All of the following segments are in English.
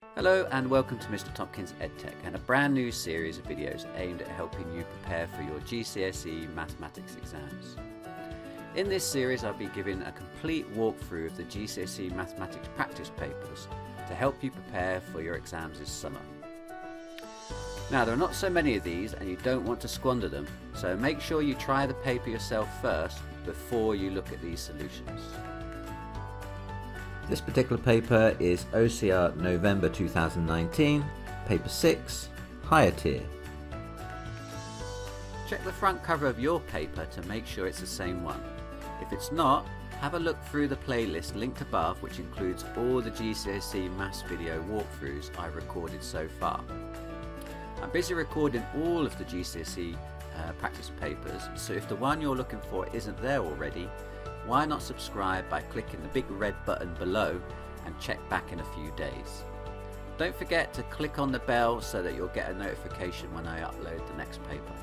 Hello and welcome to Mr. Tompkins EdTech and a brand new series of videos aimed at helping you prepare for your GCSE mathematics exams. In this series I'll be giving a complete walkthrough of the GCSE mathematics practice papers to help you prepare for your exams this summer. Now there are not so many of these and you don't want to squander them, so make sure you try the paper yourself first before you look at these solutions. This particular paper is OCR November 2019, paper 6, higher tier. Check the front cover of your paper to make sure it's the same one. If it's not, have a look through the playlist linked above, which includes all the GCSE Maths video walkthroughs I've recorded so far. I'm busy recording all of the GCSE practice papers, so if the one you're looking for isn't there already, why not subscribe by clicking the big red button below and check back in a few days. Don't forget to click on the bell so that you'll get a notification when I upload the next paper.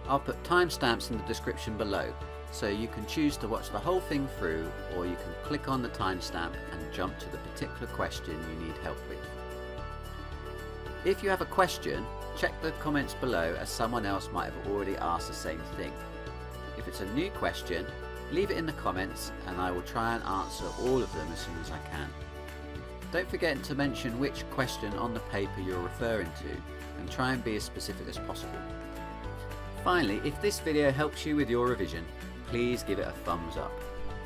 I'll put timestamps in the description below, so you can choose to watch the whole thing through, or you can click on the timestamp and jump to the particular question you need help with. If you have a question, check the comments below, as someone else might have already asked the same thing. If it's a new question, leave it in the comments and I will try and answer all of them as soon as I can. Don't forget to mention which question on the paper you're referring to and try and be as specific as possible. Finally, if this video helps you with your revision, please give it a thumbs up.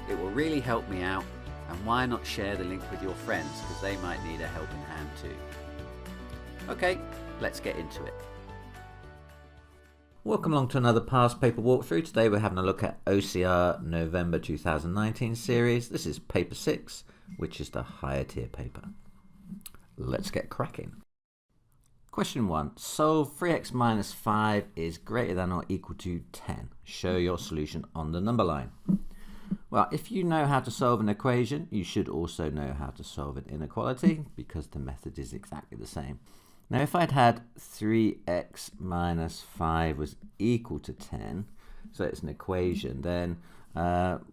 It will really help me out, and why not share the link with your friends, because they might need a helping hand too. Okay, let's get into it. Welcome along to another past paper walkthrough. Today we're having a look at OCR November 2019 series. This is paper 6, which is the higher tier paper. Let's get cracking. Question 1. Solve 3x minus 5 is greater than or equal to 10. Show your solution on the number line. Well, if you know how to solve an equation, you should also know how to solve an inequality, because the method is exactly the same. Now, if I'd had 3x minus 5 was equal to 10, so it's an equation, then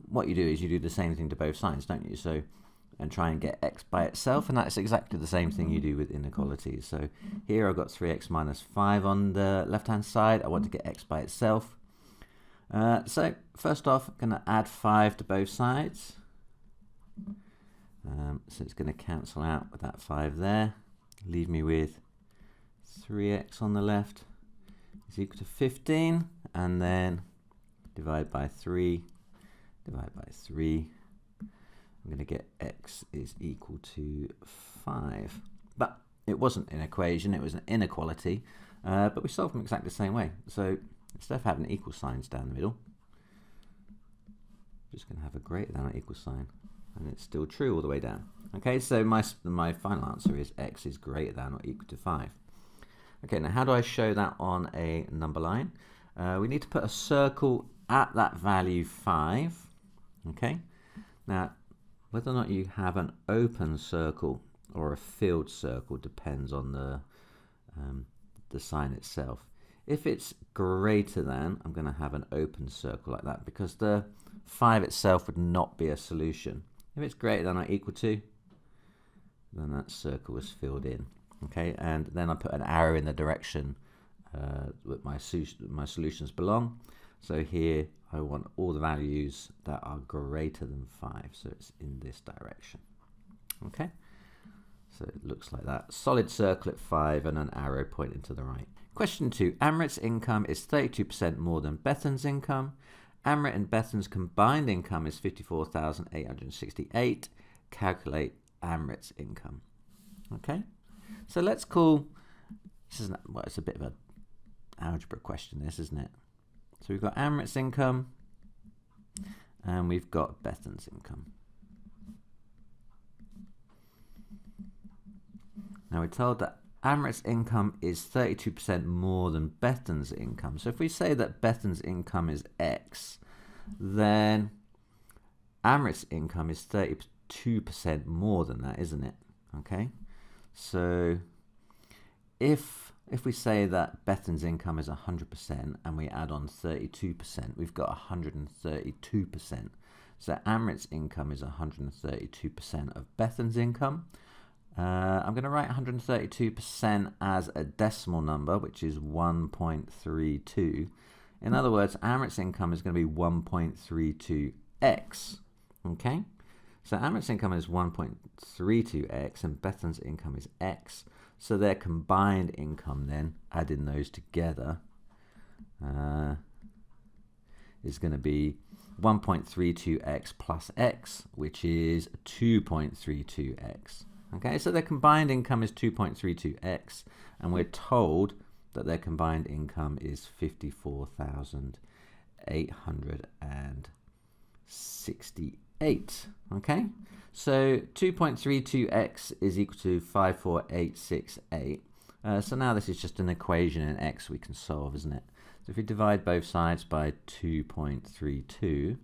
what you do is you do the same thing to both sides, don't you? So, and try and get x by itself, and that's exactly the same thing you do with inequalities. So here I've got 3x minus 5 on the left-hand side. I want to get x by itself. So first off, I'm going to add 5 to both sides. So it's going to cancel out with that 5 there. Leave me with 3x on the left is equal to 15, and then divide by 3, divide by 3. I'm going to get x is equal to 5. But it wasn't an equation, it was an inequality, but we solved them exactly the same way. So instead of having equal signs down the middle, just going to have a greater than or equal sign, and it's still true all the way down. Okay, so my final answer is x is greater than or equal to 5. Okay, now how do I show that on a number line? We need to put a circle at that value 5. Okay, now whether or not you have an open circle or a filled circle depends on the sign itself. If it's greater than, I'm going to have an open circle like that, because the 5 itself would not be a solution. If it's greater than or equal to, then that circle is filled in. Okay, and then I put an arrow in the direction that my solutions belong. So here I want all the values that are greater than 5, so it's in this direction. Okay, so it looks like that. Solid circle at 5 and an arrow pointing to the right. Question 2. Amrit's income is 32% more than Bethan's income. Amrit and Bethan's combined income is 54,868. Calculate Amrit's income. Okay, so let's call this, well, it's a bit of an algebra question, this, isn't it? So we've got Amrit's income and we've got Bethan's income. Now we're told that Amrit's income is 32% more than Bethan's income. So if we say that Bethan's income is x, then Amrit's income is 32% more than that, isn't it? Okay, so if we say that Bethan's income is 100% and we add on 32%, we've got 132%. So Amrit's income is 132% of Bethan's income. I'm going to write 132% as a decimal number, which is 1.32. In other words, Amrit's income is going to be 1.32x. Okay? So Amrit's income is 1.32x and Bethan's income is x. So their combined income then, adding those together, is going to be 1.32x plus x, which is 2.32x. Okay, so their combined income is 2.32x, and we're told that their combined income is 54,868. Okay, so 2.32x is equal to 54,868. So now this is just an equation in x we can solve, isn't it? So if we divide both sides by 2.32,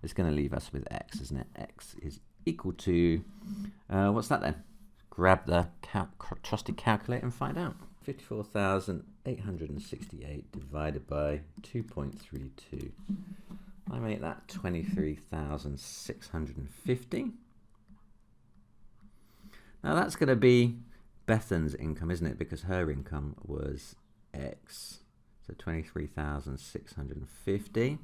it's going to leave us with x, isn't it? X is equal to, what's that then? Grab the trusty calculator and find out. 54,868 divided by 2.32. I make that 23,650. Now that's going to be Bethan's income, isn't it? Because her income was x. So 23,650.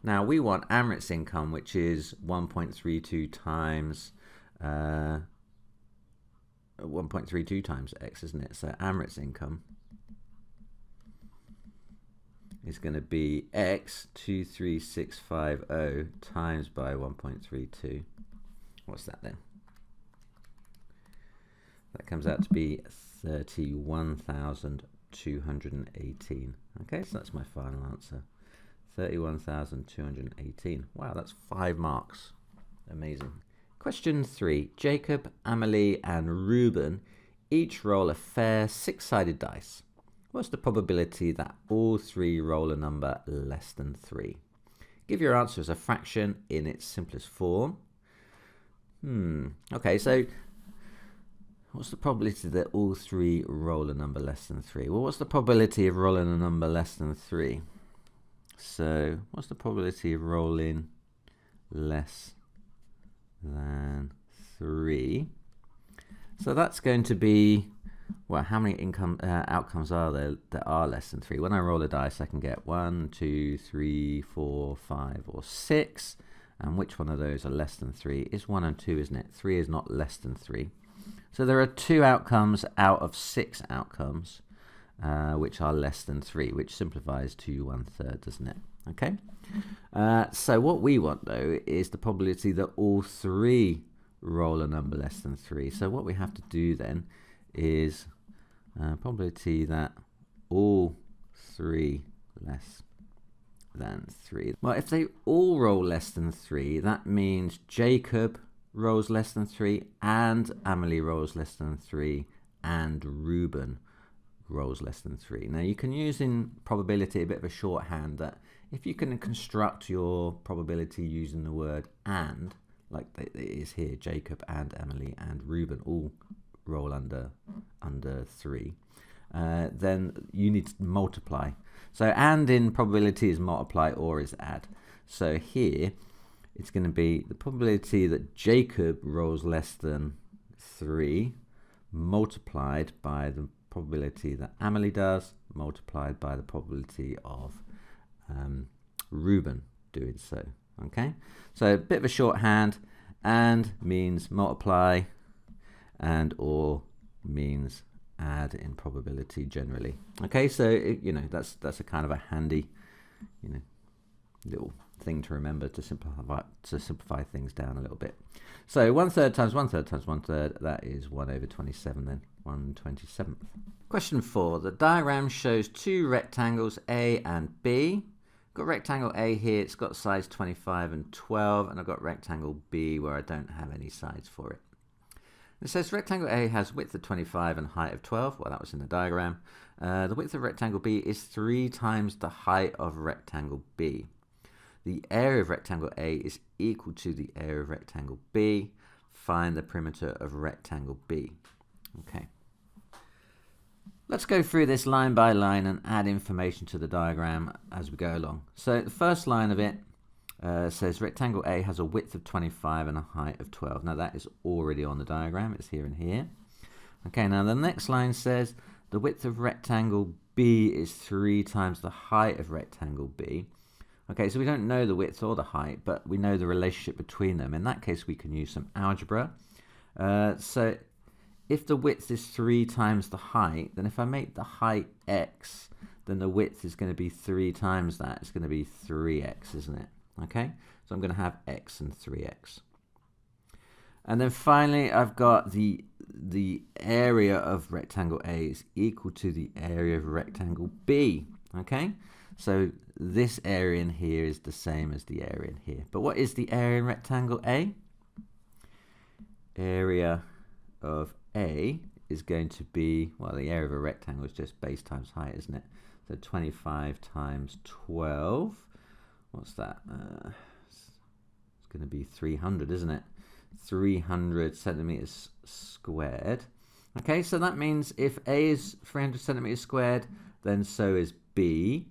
Now we want Amrit's income, which is 1.32 times 1.32 times x, isn't it? So Amrit's income is going to be x 23650 times by 1.32. What's that then? That comes out to be 31,218. Okay, so that's my final answer. 31,218. Wow, that's 5 marks. Amazing. Question 3. Jacob, Amelie, and Ruben each roll a fair 6-sided dice. What's the probability that all 3 roll a number less than 3? Give your answer as a fraction in its simplest form. Okay, so what's the probability that all 3 roll a number less than 3? Well, what's the probability of rolling a number less than 3? So what's the probability of rolling less than 3? So that's going to be, well, how many outcomes are there that are less than 3? When I roll a dice, I can get 1, 2, 3, 4, 5, or 6. And which one of those are less than 3? It's 1 and 2, isn't it? 3 is not less than 3. So there are 2 outcomes out of 6 outcomes which are less than 3, which simplifies to 1/3, doesn't it? Okay. So what we want, though, is the probability that all 3 roll a number less than 3. So what we have to do then is probability that all 3 less than 3. Well, if they all roll less than 3, that means Jacob rolls less than 3, and Amelie rolls less than 3, and Ruben rolls less than 3. Now you can use in probability a bit of a shorthand that if you can construct your probability using the word and, like it is here, Jacob and Amelie and Ruben all roll under 3, then you need to multiply. So and in probability is multiply or is add. So here it's going to be the probability that Jacob rolls less than 3 multiplied by the probability that Amelie does multiplied by the probability of Ruben doing so. Okay, so a bit of a shorthand. And means multiply, and or means add in probability generally. Okay, so that's a kind of a handy little thing to remember to simplify things down a little bit. So 1/3 times 1/3 times 1/3, that is 1/27 then, 1/27. Question 4. The diagram shows 2 rectangles A and B. Got rectangle A here, it's got sides 25 and 12, and I've got rectangle B where I don't have any sides for it. It says rectangle A has width of 25 and height of 12. Well, that was in the diagram. The width of rectangle B is 3 times the height of rectangle B. The area of rectangle A is equal to the area of rectangle B. Find the perimeter of rectangle B. Okay. Let's go through this line by line and add information to the diagram as we go along. So the first line of it, says rectangle A has a width of 25 and a height of 12. Now that is already on the diagram. It's here and here. Okay, now the next line says the width of rectangle B is 3 times the height of rectangle B. Okay, so we don't know the width or the height, but we know the relationship between them. In that case, we can use some algebra. So if the width is 3 times the height, then if I make the height x, then the width is going to be 3 times that. It's going to be 3x, isn't it? Okay, so I'm going to have x and 3x. And then finally, I've got the area of rectangle A is equal to the area of rectangle B. Okay, so this area in here is the same as the area in here. But what is the area in rectangle A? Area of A is going to be, well, the area of a rectangle is just base times height, isn't it? So 25 times 12, what's that? It's going to be 300, isn't it? 300 centimeters squared. Okay, so that means if A is 300 centimeters squared, then so is B.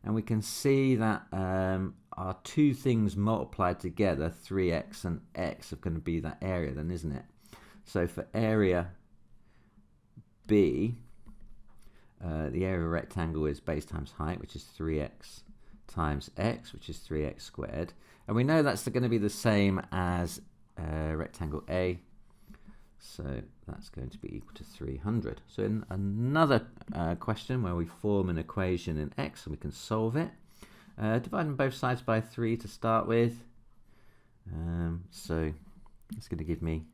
And we can see that our two things multiplied together, 3x and x, are going to be that area then, isn't it? So for area B, the area of a rectangle is base times height, which is 3x times x, which is 3x squared. And we know that's going to be the same as rectangle A, so that's going to be equal to 300. So in another question where we form an equation in x and we can solve it, dividing both sides by 3 to start with. So it's going to give me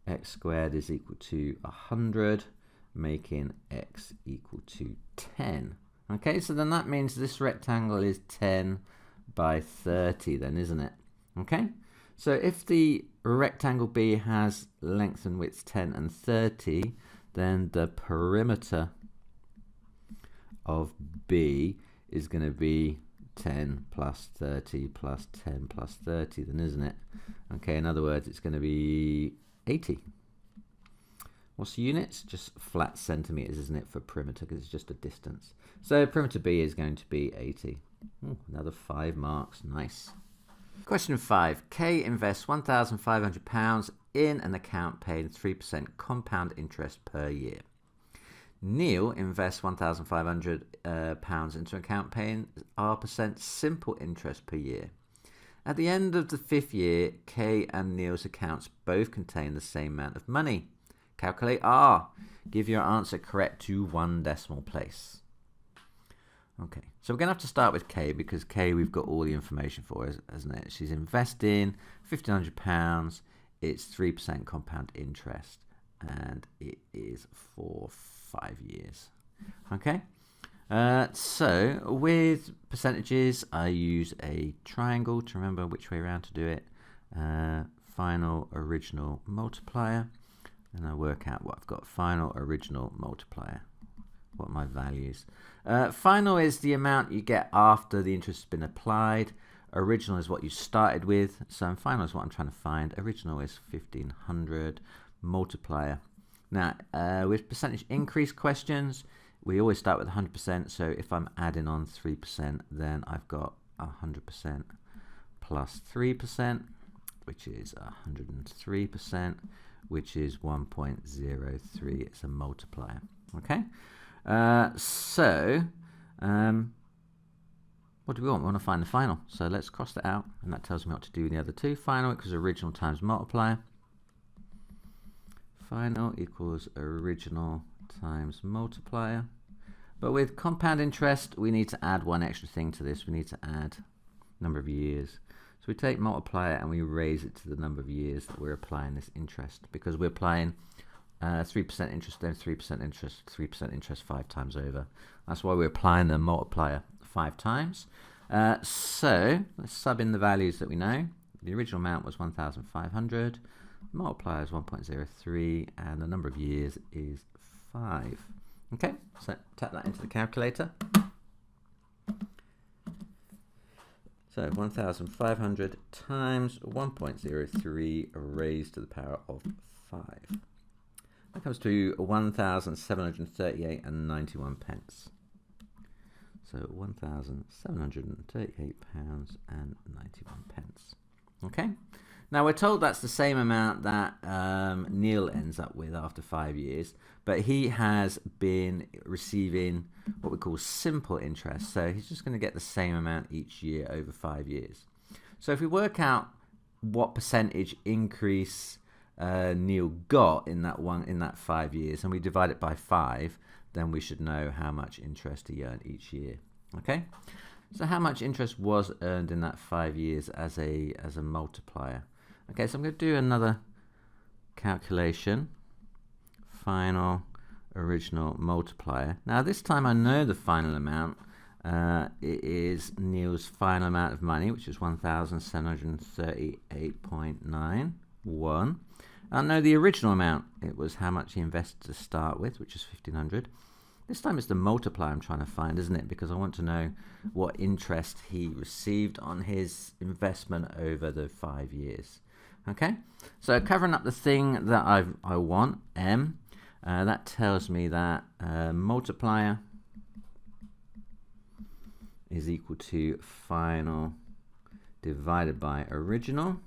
x squared is equal to 100, making x equal to 10. Okay, so then that means this rectangle is 10 by 30 then, isn't it? Okay, so if the rectangle B has length and width 10 and 30, then the perimeter of B is going to be 10 plus 30 plus 10 plus 30 then, isn't it? Okay, in other words, it's going to be 80. What's the units? Just flat centimeters, isn't it, for perimeter, because it's just a distance. So perimeter B is going to be 80. Ooh, another 5 marks. Nice. Question 5. K invests £1,500 in an account paying 3% compound interest per year. Neil invests £1,500 into an account paying R% simple interest per year. At the end of the 5th year, K and Neil's accounts both contain the same amount of money. Calculate R. Give your answer correct to 1 decimal place. Okay, so we're going to have to start with K, because K we've got all the information for, isn't it? She's investing £1,500. It's 3% compound interest, and it is for 5 years. Okay, so with percentages, I use a triangle to remember which way around to do it. Final, original, multiplier, and I work out what I've got. Final, original, multiplier. What are my values? Final is the amount you get after the interest has been applied. Original is what you started with. So final is what I'm trying to find. Original is 1,500. Multiplier. Now, with percentage increase questions, we always start with 100%. So if I'm adding on 3%, then I've got 100% plus 3%, which is 103%, which is 1.03. It's a multiplier. Okay. What do we want? We want to find the final. So let's cross that out, and that tells me what to do with the other two. Final equals original times multiplier. Final equals original times multiplier. But with compound interest, we need to add one extra thing to this. We need to add number of years. So we take multiplier and we raise it to the number of years that we're applying this interest, because we're applying 3% interest, then 3% interest, 3% interest 5 times over. That's why we're applying the multiplier 5 times. So let's sub in the values that we know. The original amount was 1,500. Multiplier is 1.03, and the number of years is 5. Okay, so tap that into the calculator. So 1,500 times 1.03 raised to the power of 5. That comes to 1,738 and 91 pence. So £1,738.91. Okay. Now we're told that's the same amount that Neil ends up with after 5 years, but he has been receiving what we call simple interest. So he's just going to get the same amount each year over 5 years. So if we work out what percentage increase Neil got in that 5 years, and we divide it by 5, then we should know how much interest he earned each year. Okay, so how much interest was earned in that 5 years as a multiplier? Okay, so I'm going to do another calculation. Final, original, multiplier. Now this time I know the final amount. It is Neil's final amount of money, which is 1,738.91. I know the original amount. It was how much he invested to start with, which is 1,500. This time it's the multiplier I'm trying to find, isn't it? Because I want to know what interest he received on his investment over the 5 years. Okay, so covering up the thing that I want, M, that tells me that multiplier is equal to final divided by original,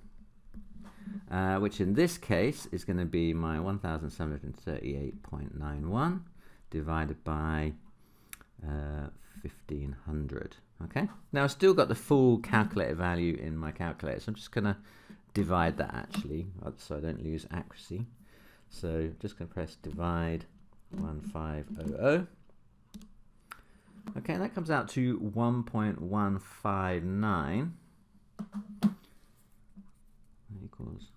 which in this case is going to be my 1,738.91 divided by 1,500. Okay, now I've still got the full calculator value in my calculator, so I'm just going to divide that actually, so I don't lose accuracy. So just going to press divide 1500. Okay, that comes out to 1.159 equals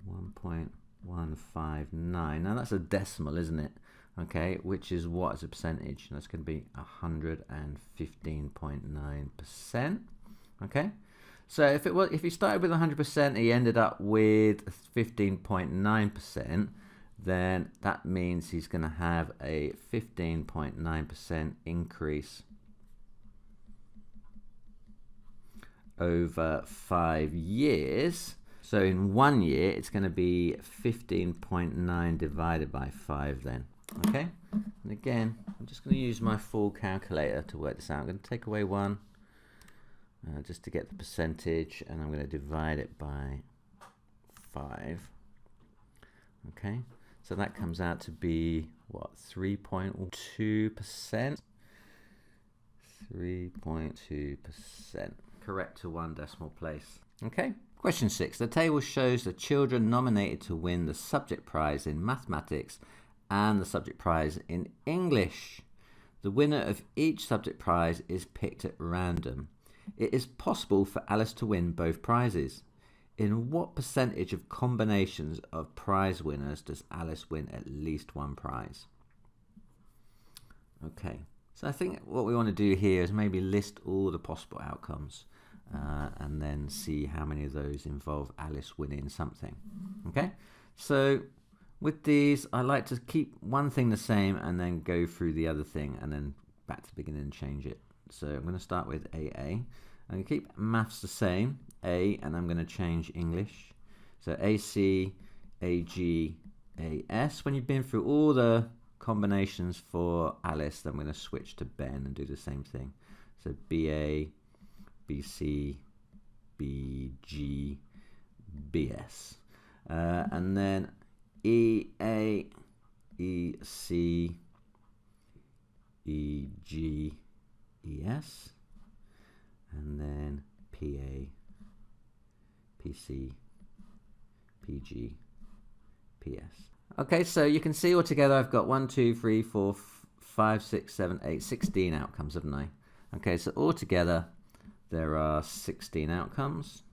1.159. Now that's a decimal, isn't it? Okay, which is what as a percentage? That's going to be 115.9%. Okay, so if he started with 100%, he ended up with 15.9%. Then that means he's going to have a 15.9% increase over 5 years. So in 1 year, it's going to be 15.9 divided by 5 then. Okay, and again, I'm just going to use my full calculator to work this out. I'm going to take away 1 just to get the percentage, and I'm going to divide it by 5. Okay, so that comes out to be, what, 3.2%? 3.2%. Correct to 1 decimal place. Okay. Question 6. The table shows the children nominated to win the subject prize in mathematics and the subject prize in English. The winner of each subject prize is picked at random. It is possible for Alice to win both prizes. In what percentage of combinations of prize winners does Alice win at least one prize? Okay, so I think what we want to do here is maybe list all the possible outcomes and then see how many of those involve Alice winning something. Okay, so with these, I like to keep one thing the same and then go through the other thing and then back to the beginning and change it. So I'm going to start with AA. I'm going to keep maths the same, A, and I'm going to change English. So AC, AG, AS. When you've been through all the combinations for Alice, then I'm going to switch to Ben and do the same thing. So BA, BC, BG, BS. And then EA, EC, EG, ES. And then PA, PC, PG, PS. Okay, so you can see altogether I've got 1, 2, 3, 4, 5, 6, 7, 8, 16 outcomes, haven't I? Okay, so altogether there are 16 outcomes,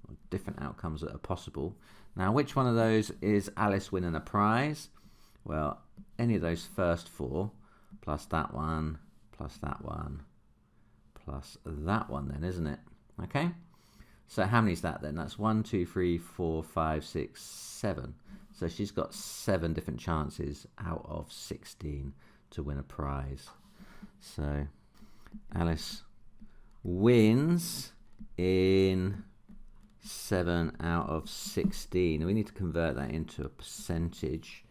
or different outcomes that are possible. Now, which one of those is Alice winning a prize? Well, any of those first 4, plus that one, plus that one, plus that one then, isn't it? Okay, so how many is that then? That's 1, 2, 3, 4, 5, 6, 7. So she's got 7 different chances out of 16 to win a prize. So Alice wins in 7 out of 16. We need to convert that into a percentage.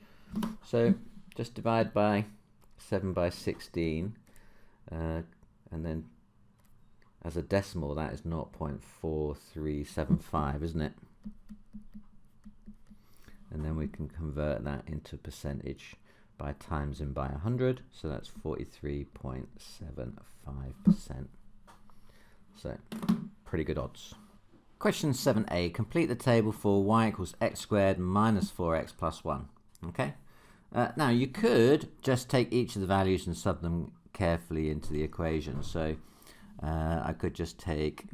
So just divide by 7 by 16. and then as a decimal that is 0.4375, isn't it? And then we can convert that into percentage by timesing by 100, so that's 43.75%. So pretty good odds. Question 7a, complete the table for y equals x squared minus 4x plus 1. Okay. Now you could just take each of the values and sub them carefully into the equation. So I could just take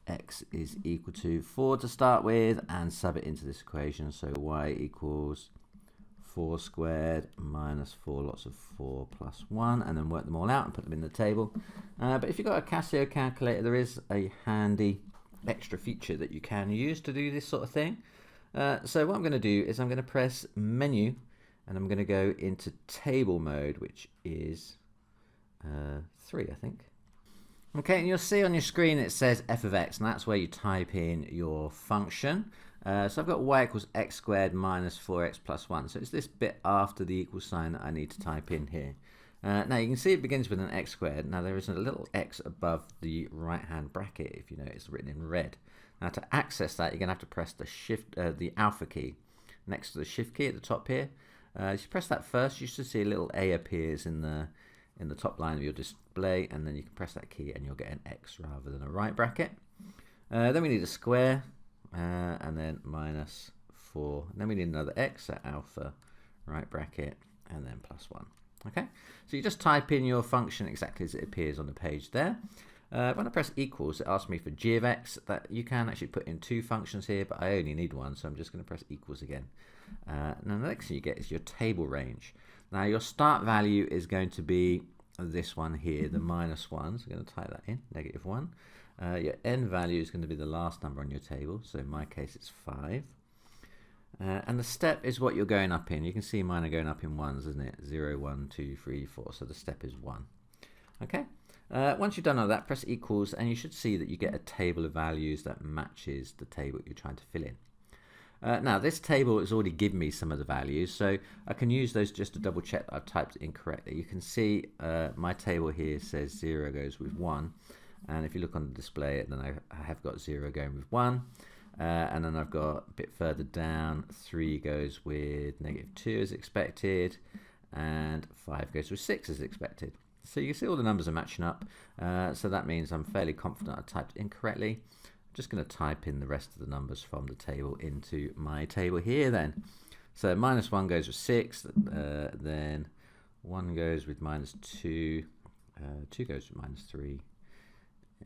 x is equal to 4 to start with and sub it into this equation. So y equals 4 squared minus 4 lots of 4 plus 1, and then work them all out and put them in the table. But if you've got a Casio calculator, there is a handy extra feature that you can use to do this sort of thing. So what I'm going to do is I'm going to press menu and I'm going to go into table mode, which is 3, I think. Okay, and you'll see on your screen it says f of x, and that's where you type in your function. So I've got y equals x squared minus 4x plus 1. So it's this bit after the equal sign that I need to type in here. Now you can see it begins with an x squared. Now there is a little x above the right hand bracket, if you know it's written in red. Now to access that, you're going to have to press the the alpha key next to the shift key at the top here. If you press that first, you should see a little a appears in the top line of your display, and then you can press that key and you'll get an x rather than a right bracket. Then we need a square, and then minus 4. And then we need another x, so alpha, right bracket, and then plus 1. Okay, so you just type in your function exactly as it appears on the page there. When I press equals, it asks me for g of x. That you can actually put in 2 functions here, but I only need 1, so I'm just going to press equals again. And then the next thing you get is your table range. Now your start value is going to be this one here, the -1. So I'm going to type that in, -1. Your end value is going to be the last number on your table, so in my case it's 5. And the step is what you're going up in. You can see mine are going up in ones, isn't it? 0, 1, 2, 3, 4. So the step is 1. Okay. Once you've done all that, press equals, and you should see that you get a table of values that matches the table you're trying to fill in. Now this table has already given me some of the values, so I can use those just to double check that I've typed it incorrectly. You can see my table here says 0 goes with 1, and if you look on the display, then I have got 0 going with 1. And then I've got a bit further down, 3 goes with -2 as expected, and 5 goes with 6 as expected. So you can see all the numbers are matching up, so that means I'm fairly confident I typed incorrectly. I'm just going to type in the rest of the numbers from the table into my table here then. So -1 goes with 6, then 1 goes with -2, 2 goes with -3,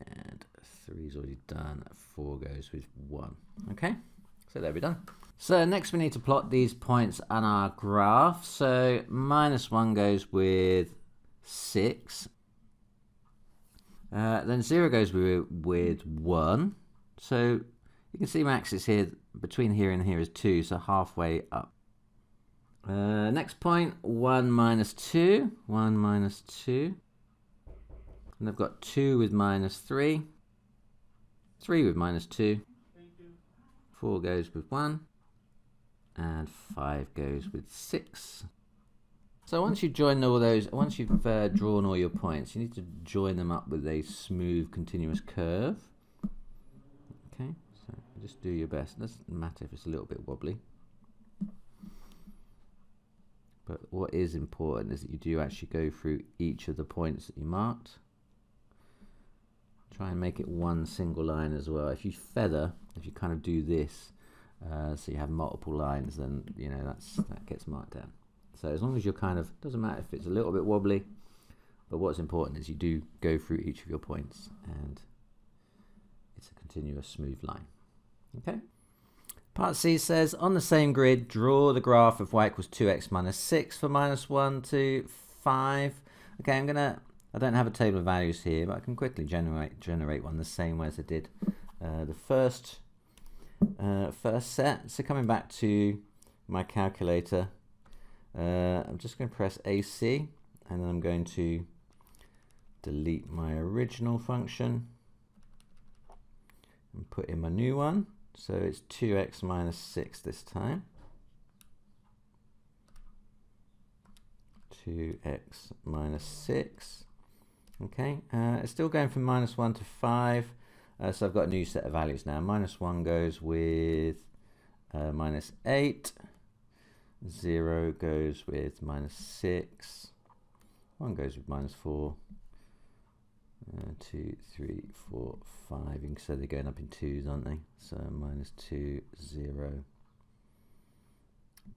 and 3 is already done, 4 goes with 1. Okay, so there we're done. So next we need to plot these points on our graph. So -1 goes with 6, then 0 goes with 1. So you can see my axis here, between here and here is 2, so halfway up. Next point, 1 minus 2, 1 minus 2. And I've got 2 with -3, 3 with -2, 4 goes with 1, and 5 goes with 6. So once you've joined all those, once you've drawn all your points, you need to join them up with a smooth continuous curve. Okay, so just do your best. It doesn't matter if it's a little bit wobbly. But what is important is that you do actually go through each of the points that you marked. Try and make it one single line as well. If you feather, if you kind of do this, so you have multiple lines, then you know that gets marked down. So as long as you're kind of, doesn't matter if it's a little bit wobbly, but what's important is you do go through each of your points and it's a continuous smooth line. Okay. Part C says, on the same grid, draw the graph of y equals 2x minus 6 for -1 to 5. Okay, I don't have a table of values here, but I can quickly generate one the same way as I did the first set. So coming back to my calculator, I'm just going to press AC, and then I'm going to delete my original function and put in my new one. So it's 2x minus 6 this time. 2x minus 6. Okay, it's still going from -1 to 5, so I've got a new set of values now. -1 goes with -8, 0 goes with -6, 1 goes with -4, 2, 3, 4, 5, so they're going up in 2s, aren't they? So -2, 0,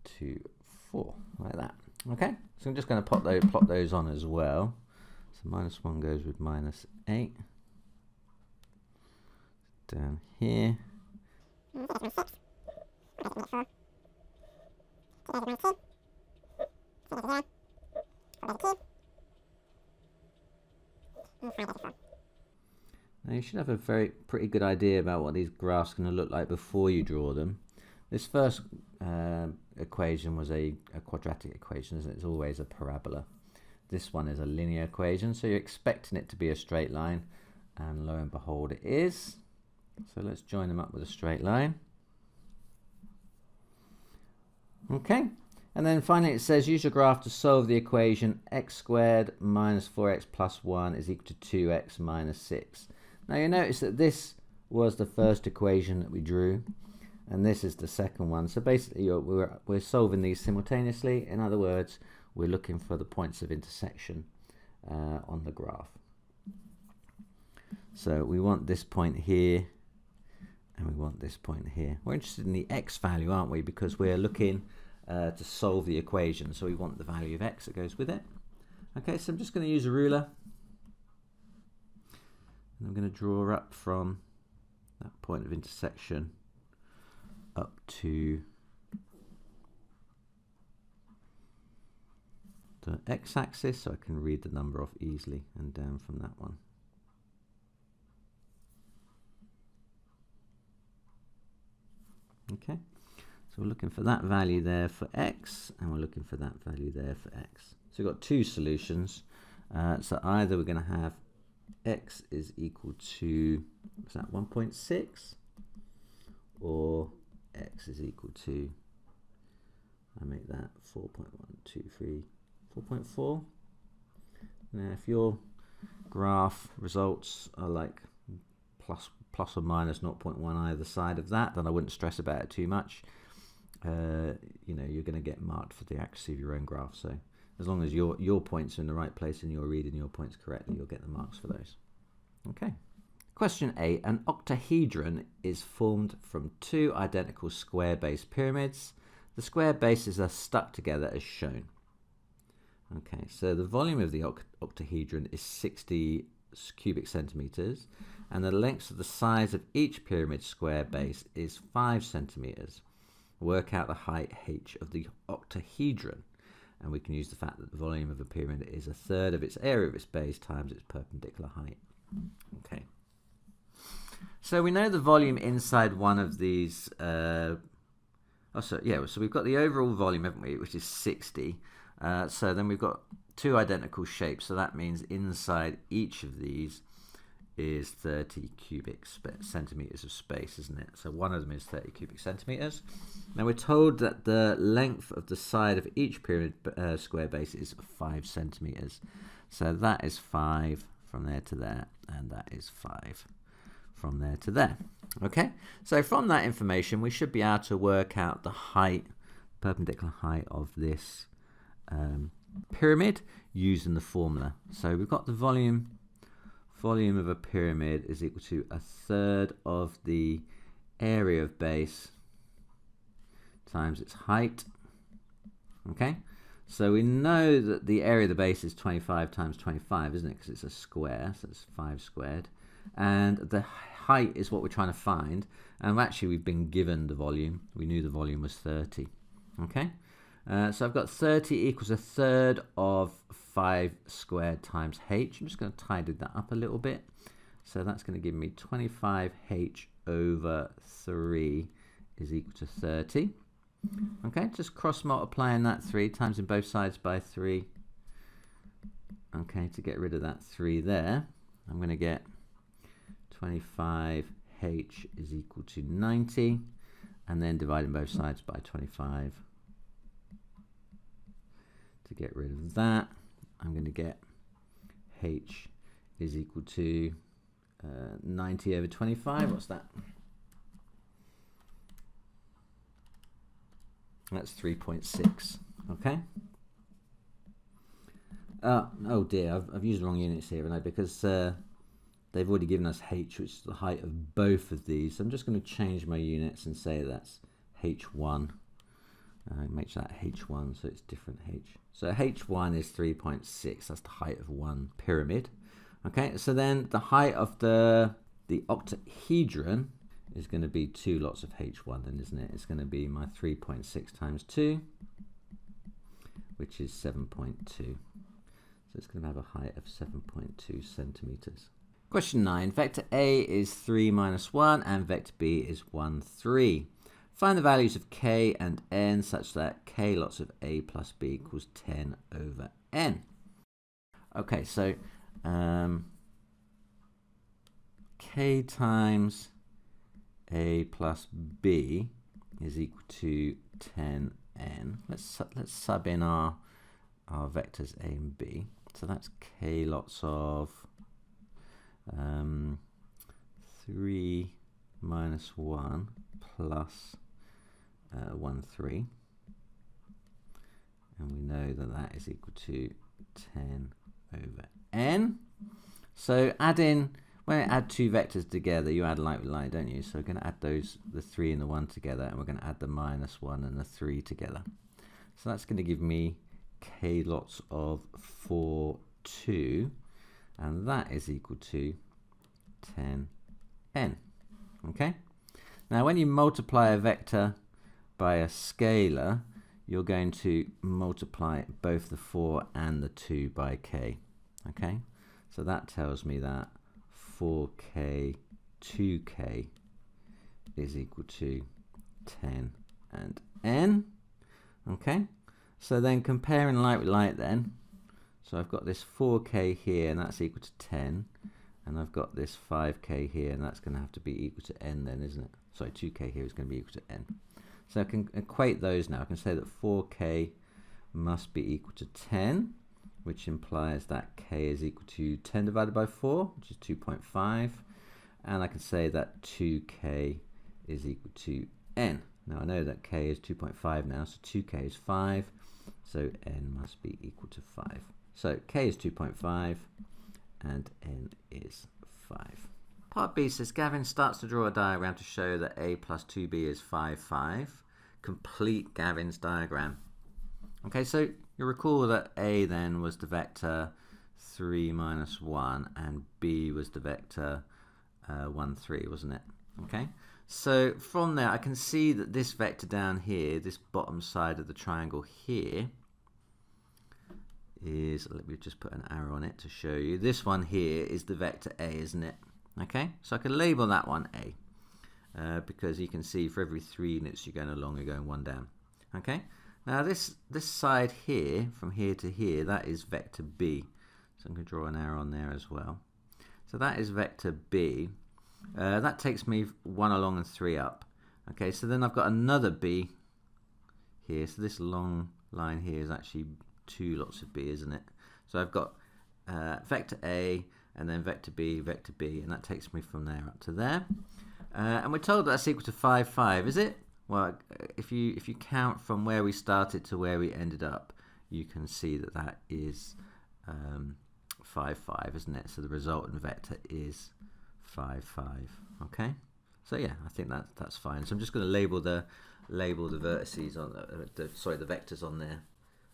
2, 4, like that. Okay, so I'm just going to plot those on as well. So -1 goes with -8 down here. Now you should have a pretty good idea about what these graphs are going to look like before you draw them. This first equation was a quadratic equation, isn't it? It's always a parabola. This one is a linear equation, so you're expecting it to be a straight line, and lo and behold it is. So let's join them up with a straight line. Okay, and then finally it says use your graph to solve the equation x squared minus 4x plus 1 is equal to 2x minus 6. Now you notice that this was the first equation that we drew, and this is the second one. So basically we're solving these simultaneously. In other words, we're looking for the points of intersection on the graph. So we want this point here, and we want this point here. We're interested in the x value, aren't we? Because we're looking to solve the equation. So we want the value of x that goes with it. Okay, so I'm just going to use a ruler. And I'm going to draw up from that point of intersection up to the x-axis, so I can read the number off easily, and down from that one. Okay, so we're looking for that value there for x, and we're looking for that value there for x. So we've got two solutions. So either we're going to have x is equal to, what's that, 1.6, or x is equal to, I make that 4.123, 4.4. Now if your graph results are like plus or minus 0.1 either side of that, then I wouldn't stress about it too much. You know, you're going to get marked for the accuracy of your own graph. So as long as your points are in the right place and you're reading your points correctly, you'll get the marks for those. Okay. Question 8. An octahedron is formed from two identical square-based pyramids. The square bases are stuck together as shown. Okay, so the volume of the octahedron is 60 cubic centimeters, and the length of the size of each pyramid square base is 5 centimeters. Work out the height h of the octahedron, and we can use the fact that the volume of a pyramid is a third of its area of its base times its perpendicular height. Okay, so we know the volume inside one of these. So we've got the overall volume, haven't we, which is 60. So then we've got two identical shapes, so that means inside each of these is 30 cubic centimeters of space, isn't it? So one of them is 30 cubic centimeters. Now we're told that the length of the side of each pyramid square base is 5 centimeters. So that is 5 from there to there, and that is 5 from there to there. Okay, so from that information we should be able to work out the height, perpendicular height of this pyramid using the formula. So we've got the volume of a pyramid is equal to a third of the area of base times its height. Okay, so we know that the area of the base is 25 times 25, isn't it, because it's a square, so it's 5 squared, and the height is what we're trying to find, and actually we've been given the volume. We knew the volume was 30. Okay, so I've got 30 equals a third of 5 squared times h. I'm just going to tidy that up a little bit. So that's going to give me 25h over 3 is equal to 30. Okay, just cross multiplying that 3 times in both sides by 3. Okay, to get rid of that 3 there, I'm going to get 25h is equal to 90, and then dividing both sides by 25. To get rid of that, I'm going to get h is equal to 90 over 25. What's that? That's 3.6. Okay. Oh dear, I've used the wrong units here, haven't I? Because they've already given us h, which is the height of both of these. So I'm just going to change my units and say that's h1. Make that h1 so it's different h. So h1 is 3.6. That's the height of one pyramid. Okay, so then the height of the octahedron is going to be 2 lots of h1 then, isn't it? It's going to be my 3.6 times 2, which is 7.2. So it's going to have a height of 7.2 centimeters. Question 9. Vector A is 3 minus 1 and vector B is 1, 3. Find the values of k and n such that k lots of A plus B equals 10 over n. Okay, so k times A plus B is equal to 10n. Let's sub in our vectors A and B. So that's k lots of 3 minus 1 plus 1, 3. And we know that that is equal to 10 over n. So when I add two vectors together, you add like with like, don't you? So we're going to add the 3 and the 1 together, and we're going to add the minus 1 and the 3 together. So that's going to give me k lots of 4, 2, and that is equal to 10n. Okay? Now when you multiply a vector by a scalar, you're going to multiply both the 4 and the 2 by k. Okay? So that tells me that 4k, 2k is equal to 10 and n. Okay? So then comparing like with like then, so I've got this 4k here and that's equal to 10, and I've got this 5k here and that's going to have to be equal to n then, isn't it? Sorry, 2k here is going to be equal to n. So I can equate those now. I can say that 4k must be equal to 10, which implies that k is equal to 10 divided by 4, which is 2.5. And I can say that 2k is equal to n. Now I know that k is 2.5 now, so 2k is 5, so n must be equal to 5. So k is 2.5 and n is 5. Part B says Gavin starts to draw a diagram to show that a plus 2b is 5, 5. Complete Gavin's diagram. Okay, so you recall that a then was the vector 3 minus 1 and b was the vector 1, 3, wasn't it? Okay, so from there I can see that this vector down here, this bottom side of the triangle here, is, let me just put an arrow on it to show you, this one here is the vector a, isn't it? Okay, so I can label that one a, because you can see for every 3 units you're going along, you're going 1 down. Okay, now this side here, from here to here, that is vector b. So I'm going to draw an arrow on there as well. So that is vector b. That takes me 1 along and 3 up. Okay, so then I've got another b here. So this long line here is actually 2 lots of b, isn't it? So I've got vector a, and then vector b, and that takes me from there up to there. And we're told that's equal to 5, 5, is it? Well, if you count from where we started to where we ended up, you can see that that is 5, 5, isn't it? So the resultant vector is 5, 5. Okay. So yeah, I think that's fine. So I'm just going to label the vertices on the vectors on there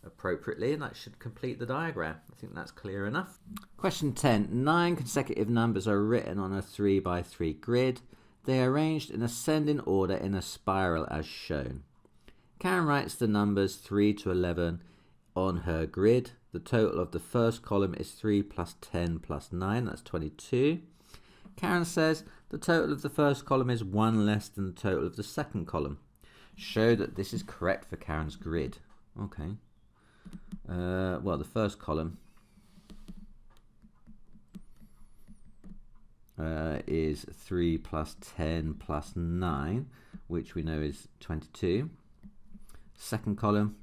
appropriately, and that should complete the diagram. I think that's clear enough. Question 10. 9 consecutive numbers are written on a 3 by 3 grid. They are arranged in ascending order in a spiral as shown. Karen writes the numbers 3 to 11 on her grid. The total of the first column is 3 plus 10 plus 9, that's 22. Karen says the total of the first column is 1 less than the total of the second column. Show that this is correct for Karen's grid. Okay. Well, the first column is 3 plus 10 plus 9, which we know is 22. Second column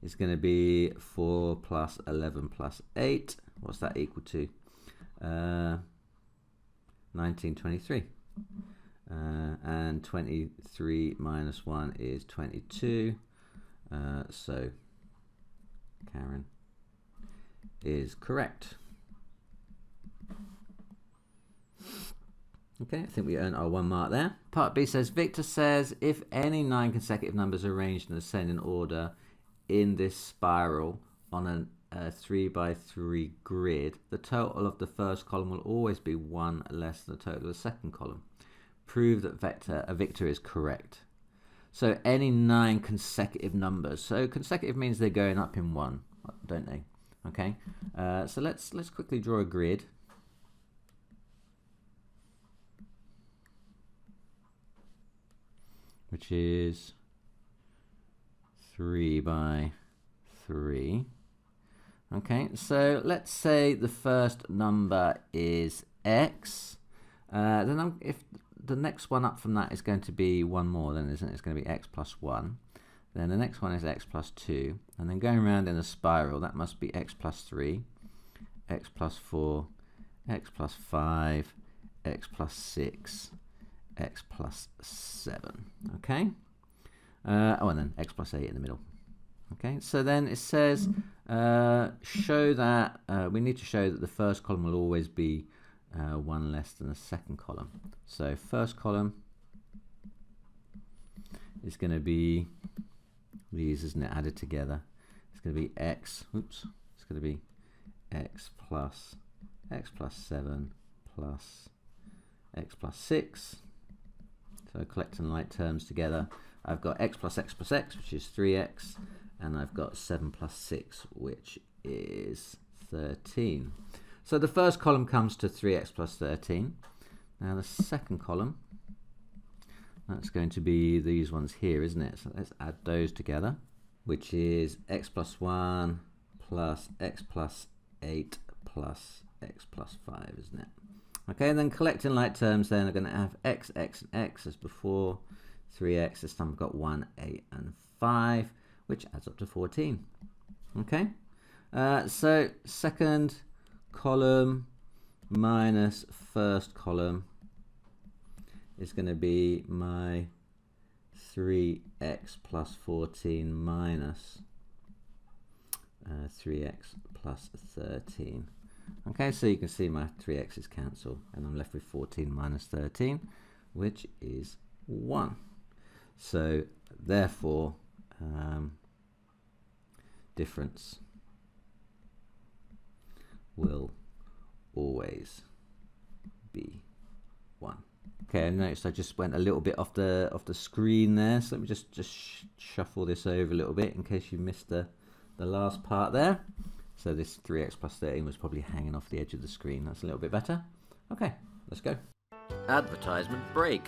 is going to be 4 plus 11 plus 8. What's that equal to? 1923. And 23 minus 1 is 22. So Karen is correct. Okay, I think we earned our 1 mark there. Part B says, Victor says, if any 9 consecutive numbers are arranged in ascending order in this spiral on a 3 by 3 grid, the total of the first column will always be 1 less than the total of the second column. Prove that Victor is correct. So any 9 consecutive numbers. So consecutive means they're going up in 1, don't they? Okay. So let's quickly draw a grid. Which is 3 by 3. Okay, so let's say the first number is x. Then if the next one up from that is going to be one more, then isn't it? It's going to be x plus 1. Then the next one is x plus 2. And then going around in a spiral, that must be x plus 3, x plus 4, x plus 5, x plus 6, x plus 7. Okay. And then x plus 8 in the middle. Okay, so then it says show that we need to show that the first column will always be 1 less than the second column. So first column is going to be these, isn't it, added together. It's going to be x, oops, it's going to be x plus 7 plus x plus 6. So collecting like terms together, I've got x plus x plus x, which is 3x, and I've got 7 plus 6, which is 13. So the first column comes to 3x plus 13. Now the second column, that's going to be these ones here, isn't it? So let's add those together, which is x plus 1 plus x plus 8 plus x plus 5, isn't it? Okay, and then collecting like terms, then I'm going to have x, x, and x as before. 3x, this time I've got 1, 8, and 5, which adds up to 14. Okay, so second column minus first column is going to be my 3x plus 14 minus 3x plus 13. Okay, so you can see my 3x's cancel, and I'm left with 14 minus 13, which is 1. So therefore, difference will always be 1. Okay, I noticed I just went a little bit off the screen there, so let me just shuffle this over a little bit in case you missed the last part there. So this 3x plus 13 was probably hanging off the edge of the screen. That's a little bit better. Okay, let's go. Advertisement break.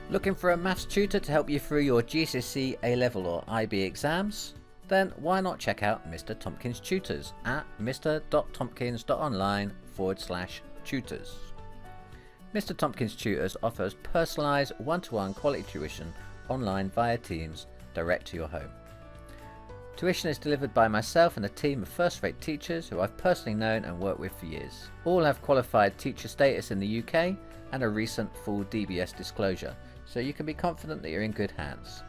Looking for a maths tutor to help you through your GCSE A-level or IB exams? Then why not check out Mr. Tompkins Tutors at mr.tompkins.online/tutors. Mr. Tompkins Tutors offers personalised one-to-one quality tuition online via Teams direct to your home. Tuition is delivered by myself and a team of first-rate teachers who I've personally known and worked with for years. All have qualified teacher status in the UK and a recent full DBS disclosure, so you can be confident that you're in good hands.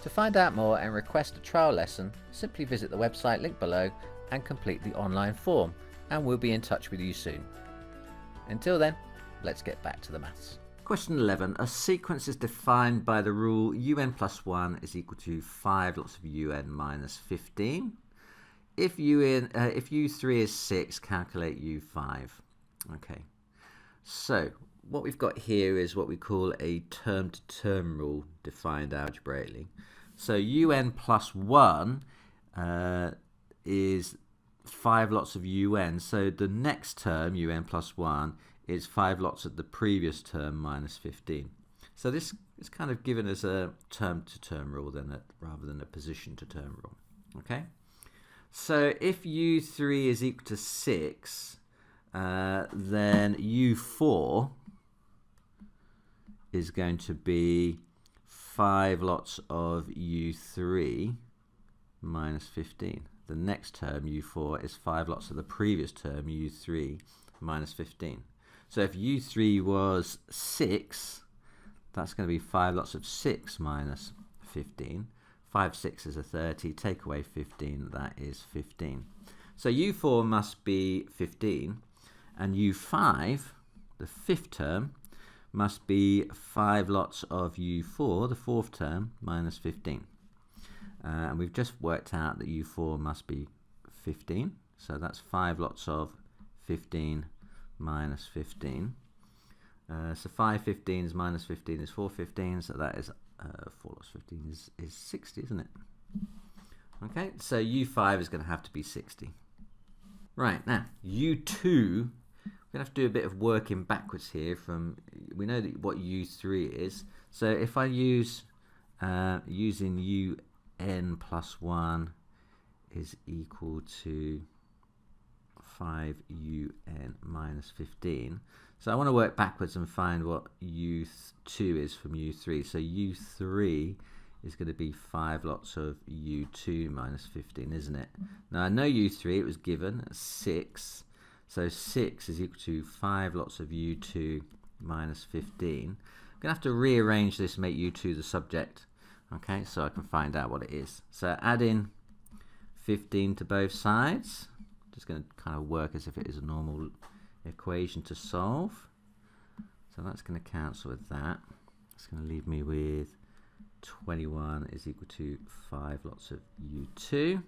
To find out more and request a trial lesson, simply visit the website linked below and complete the online form, and we'll be in touch with you soon. Until then, let's get back to the maths. Question 11. A sequence is defined by the rule un plus 1 is equal to 5 lots of un minus 15. If u3 is 6, calculate u5. Okay. So what we've got here is what we call a term-to-term rule defined algebraically. So un plus 1 is 5 lots of un. So the next term, un plus 1, is 5 lots of the previous term minus 15. So this is kind of given as a term-to-term rule rather than a position-to-term rule. Okay. So if u3 is equal to 6, then u4 is going to be 5 lots of u3 minus 15. The next term, u4, is 5 lots of the previous term, u3, minus 15. So if u3 was 6, that's going to be 5 lots of 6 minus 15. 5 6s are 30, take away 15, that is 15. So u4 must be 15, and u5, the fifth term, must be 5 lots of u4, the fourth term, minus 15. And we've just worked out that u4 must be 15, so that's 5 lots of 15 minus 15. So 5 15s minus 15 is 4 15s, so that is 4 lots of 15 is 60, isn't it? Okay, so u5 is going to have to be 60. Right, now u2, we're going to have to do a bit of working backwards here from, we know that what u3 is, so if I use using un plus 1 is equal to 5un minus 15. So I want to work backwards and find what u2 is from u3. So u3 is going to be 5 lots of u2 minus 15, isn't it? Now I know u3, it was given at 6. So 6 is equal to 5 lots of u2 minus 15. I'm going to have to rearrange this and make u2 the subject. Okay, so I can find out what it is. So add in 15 to both sides. Just going to kind of work as if it is a normal equation to solve. So that's going to cancel with that. It's going to leave me with 21 is equal to 5 lots of u2,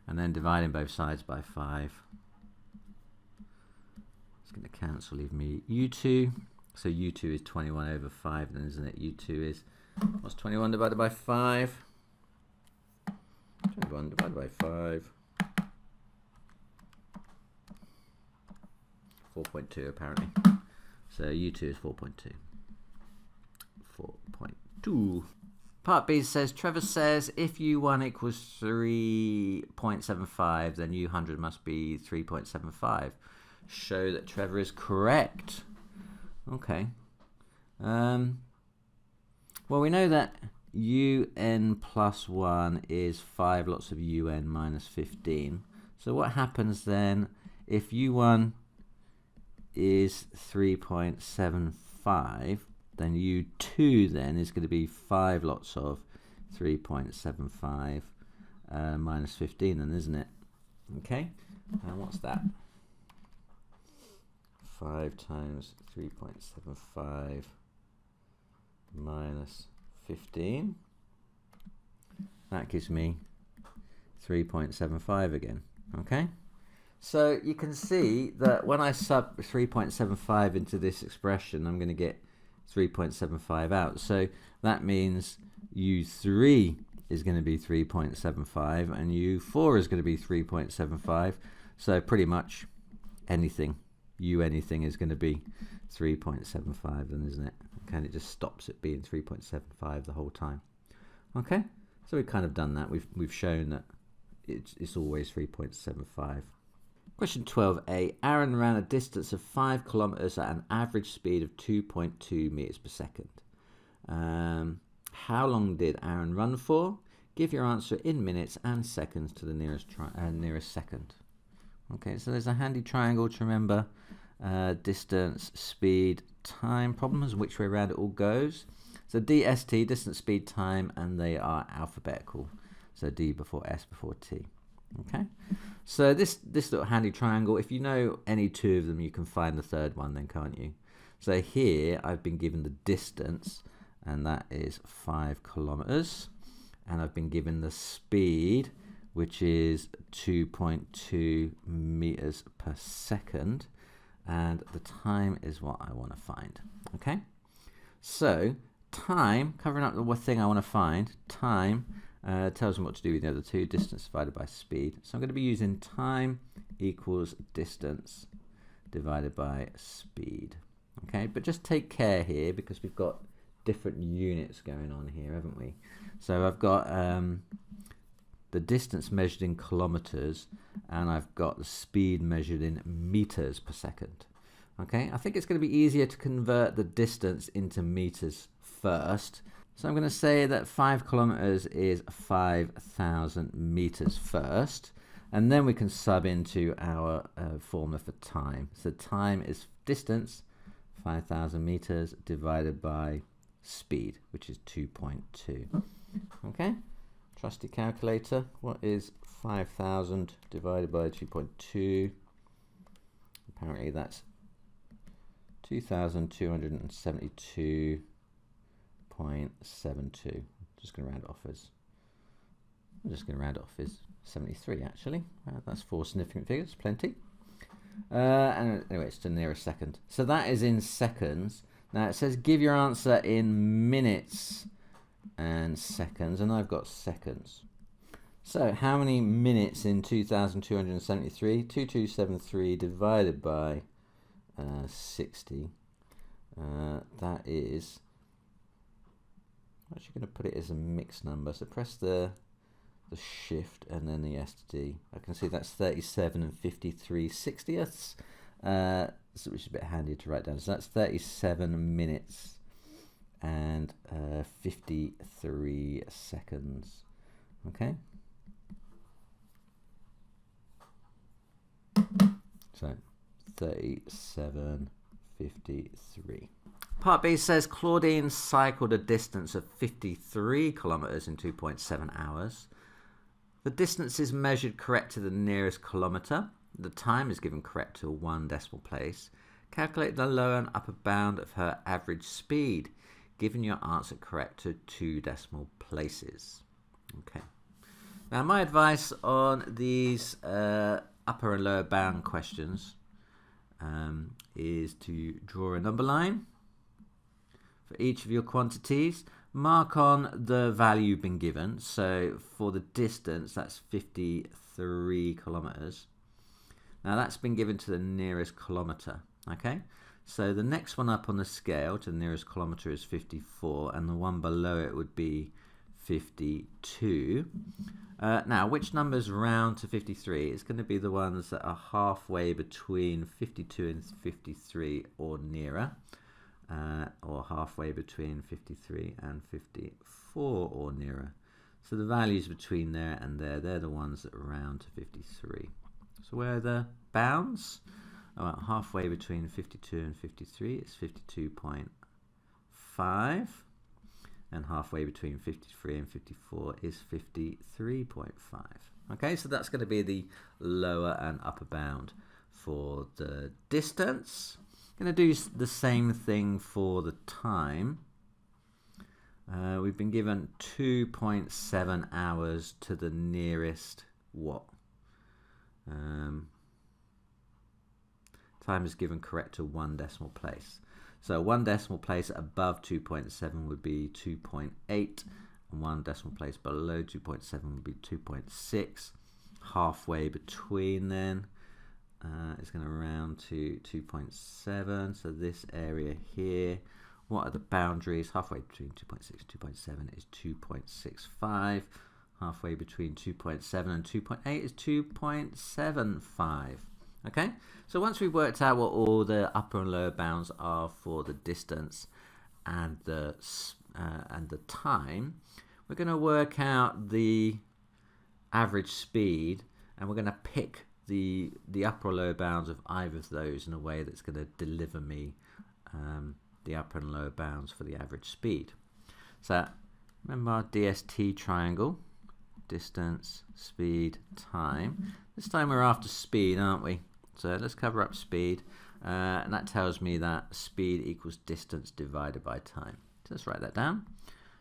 and then dividing both sides by 5. It's going to cancel, leave me u2. So u2 is 21 over 5 then, isn't it? u2 is, what's 21 divided by 5? 21 divided by 5. 4.2 apparently. So u2 is 4.2. 4.2. Part B says, Trevor says if u1 equals 3.75, then u100 must be 3.75. Show that Trevor is correct. Okay. Well, we know that un plus 1 is 5 lots of un minus 15. So what happens then if u1 is 3.75, then u2 then is going to be 5 lots of 3.75 minus 15 then, isn't it? Okay, and what's that? 5 times 3.75 minus 15. That gives me 3.75 again. Okay, so you can see that when I sub 3.75 into this expression, I'm going to get 3.75 out. So that means u3 is going to be 3.75 and u4 is going to be 3.75. So pretty much anything, anything is going to be 3.75 then, isn't it? Okay, and it just stops at being 3.75 the whole time. Okay, so we've kind of done that. We've shown that it's always 3.75. Question 12a. Aaron ran a distance of 5 kilometers at an average speed of 2.2 meters per second. How long did Aaron run for? Give your answer in minutes and seconds to the nearest second. Okay, so there's a handy triangle to remember distance, speed, time problems, which way around it all goes. So DST, distance, speed, time, and they are alphabetical. So D before S before T. Okay, so this little handy triangle, if you know any two of them, you can find the third one then, can't you? So here I've been given the distance, and that is 5 kilometers, and I've been given the speed, which is 2.2 meters per second, and the time is what I want to find. Okay, so time, covering up the thing I want to find, time tells me what to do with the other two, distance divided by speed. So I'm going to be using time equals distance divided by speed. Okay, but just take care here because we've got different units going on here, haven't we? So I've got the distance measured in kilometers, and I've got the speed measured in meters per second. Okay, I think it's going to be easier to convert the distance into meters first, So I'm going to say that 5 kilometers is 5,000 meters first, and then we can sub into our formula for time. So time is distance, 5,000 meters, divided by speed, which is 2.2. Okay, trusty calculator. What is 5,000 divided by 2.2? Apparently that's 2,272.72. Just going to round off as 73 actually. That's 4 significant figures, plenty. And anyway, it's the nearest second. So that is in seconds. Now it says give your answer in minutes and seconds, and I've got seconds. So how many minutes in 2,273? 2273 divided by 60. That is, I'm actually going to put it as a mixed number. So press the shift and then the SD. I can see that's 37 and 53/60ths, which is a bit handy to write down. So that's 37 minutes and 53 seconds. Okay. So 37:53. Part B says Claudine cycled a distance of 53 kilometers in 2.7 hours. The distance is measured correct to the nearest kilometer. The time is given correct to 1 decimal place. Calculate the lower and upper bound of her average speed, giving your answer correct to 2 decimal places. Okay. Now my advice on these upper and lower bound questions is to draw a number line for each of your quantities. Mark on the value you've been given. So for the distance, that's 53 kilometers. Now that's been given to the nearest kilometer. Okay, so the next one up on the scale to the nearest kilometer is 54, and the one below it would be 52. Now, which numbers round to 53? It's going to be the ones that are halfway between 52 and 53 or nearer, or halfway between 53 and 54 or nearer. So the values between there and there, they're the ones that are round to 53. So where are the bounds? Oh, halfway between 52 and 53 is 52.5. And halfway between 53 and 54 is 53.5. Okay, so that's going to be the lower and upper bound for the distance. Going to do the same thing for the time. We've been given 2.7 hours to the nearest what? Time is given correct to 1 decimal place. So 1 decimal place above 2.7 would be 2.8, and 1 decimal place below 2.7 would be 2.6. Halfway between then is going to round to 2.7. So this area here, what are the boundaries? Halfway between 2.6 and 2.7 is 2.65. Halfway between 2.7 and 2.8 is 2.75. Okay, so once we've worked out what all the upper and lower bounds are for the distance and the time, we're going to work out the average speed, and we're going to pick the upper or lower bounds of either of those in a way that's going to deliver me the upper and lower bounds for the average speed. So remember our DST triangle: distance, speed, time. This time we're after speed, aren't we? So let's cover up speed, and that tells me that speed equals distance divided by time. So let's write that down.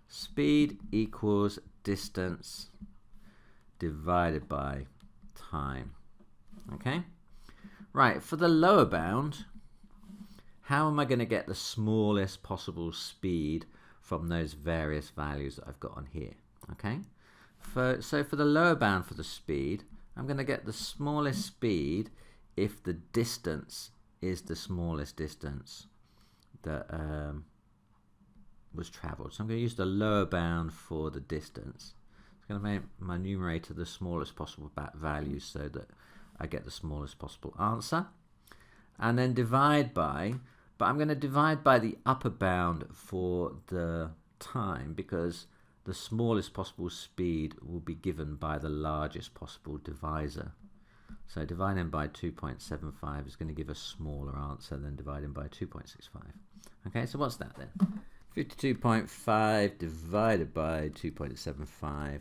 Speed equals distance divided by time. Okay? Right, for the lower bound, how am I going to get the smallest possible speed from those various values that I've got on here? Okay? So for the lower bound for the speed, I'm going to get the smallest speed if the distance is the smallest distance that was travelled. So I'm going to use the lower bound for the distance. It's going to make my numerator the smallest possible value so that I get the smallest possible answer. And then divide by, but I'm going to divide by the upper bound for the time because the smallest possible speed will be given by the largest possible divisor. So dividing by 2.75 is going to give a smaller answer than dividing by 2.65. Okay, so what's that then? 52.5 divided by 2.75.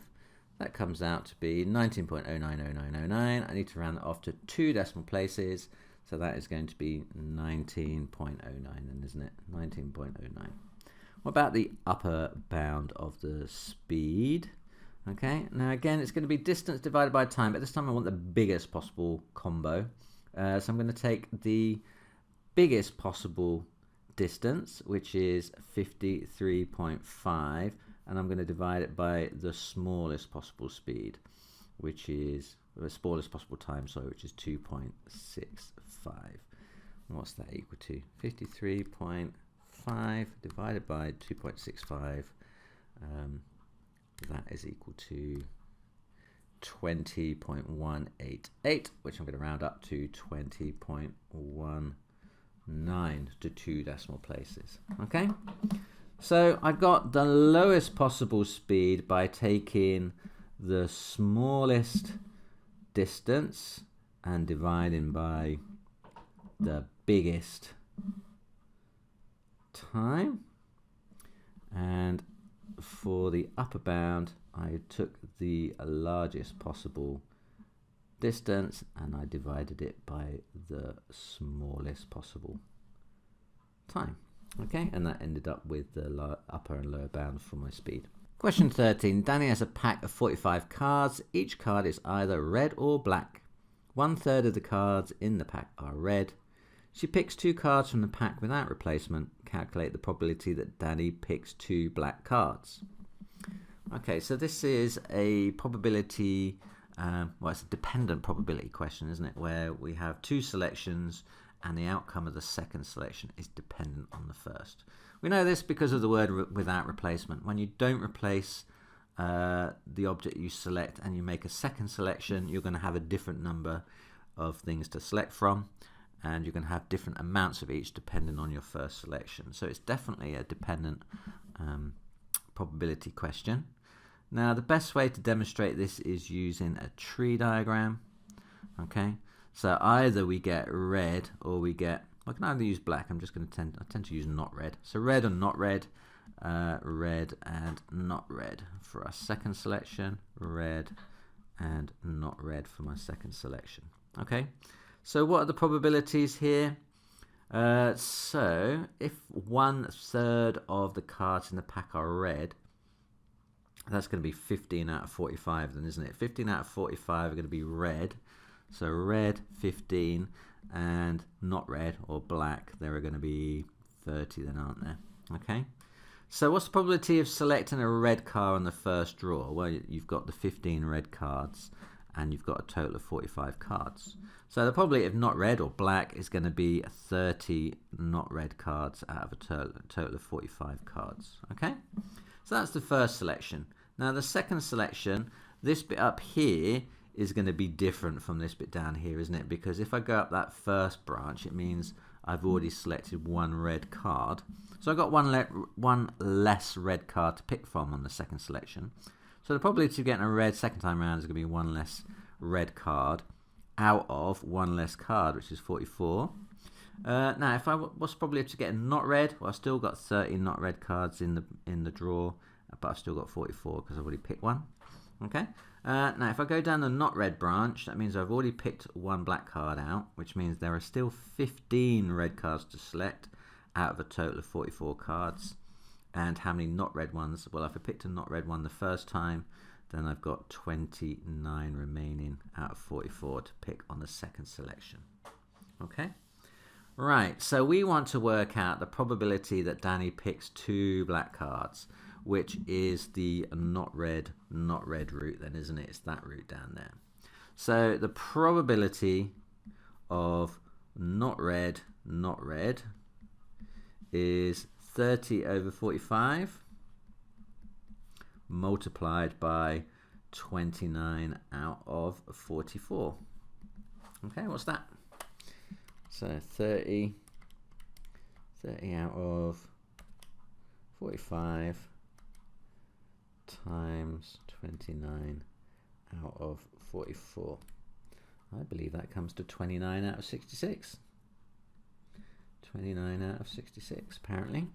That comes out to be 19.090909. I need to round that off to 2 decimal places. So that is going to be 19.09 then, isn't it? 19.09. What about the upper bound of the speed? Okay, now again, it's going to be distance divided by time, but this time I want the biggest possible combo. So I'm going to take the biggest possible distance, which is 53.5, and I'm going to divide it by the smallest possible speed, which is the smallest possible time, sorry, which is 2.65. And what's that equal to? 53.5 divided by 2.65. That is equal to 20.188, which I'm going to round up to 20.19 to 2 decimal places. Okay, so I got the lowest possible speed by taking the smallest distance and dividing by the biggest time, and for the upper bound I took the largest possible distance and I divided it by the smallest possible time. Okay, and that ended up with the upper and lower bound for my speed. Question 13. Danny has a pack of 45 cards. Each card is either red or black. 1/3 of the cards in the pack are red. She picks 2 cards from the pack without replacement. Calculate the probability that Danny picks 2 black cards. Okay, so this is a probability, well, it's a dependent probability question, isn't it? Where we have 2 selections and the outcome of the second selection is dependent on the first. We know this because of the word without replacement. When you don't replace the object you select and you make a second selection, you're going to have a different number of things to select from, and you're going to have different amounts of each depending on your first selection. So it's definitely a dependent probability question. Now the best way to demonstrate this is using a tree diagram. Okay, so either we get red or we get, I can either use black. I'm just going to tend to use not red. So red and not red, red and not red for our second selection, red and not red for my second selection. Okay, so what are the probabilities here? So if 1/3 of the cards in the pack are red, that's going to be 15 out of 45 then, isn't it? 15 out of 45 are going to be red. So red 15 and not red or black, there are going to be 30 then, aren't there? Okay. So what's the probability of selecting a red card on the first draw? Well, you've got the 15 red cards and you've got a total of 45 cards. So the probability of not red or black is going to be 30 not red cards out of a total of 45 cards. Okay, so that's the first selection. Now the second selection, this bit up here is going to be different from this bit down here, isn't it? Because if I go up that first branch, it means I've already selected 1 red card. So I've got one less red card to pick from on the second selection. So the probability of getting a red second time around is going to be 1 less red card out of 1 less card, which is 44. Now, if what's the probability of getting not red? Well, I've still got 30 not red cards in the draw, but I've still got 44 because I've already picked one. Okay. Now, if I go down the not red branch, that means I've already picked 1 black card out, which means there are still 15 red cards to select out of a total of 44 cards. And how many not red ones? Well, if I picked a not red one the first time, then I've got 29 remaining out of 44 to pick on the second selection. Okay? Right, so we want to work out the probability that Danny picks 2 black cards, which is the not red route then, isn't it? It's that route down there. So the probability of not red is 30 over 45 multiplied by 29 out of 44. Okay, what's that? So 30 out of 45 times 29 out of 44. I believe that comes to 29 out of 66. 29 out of 66, apparently.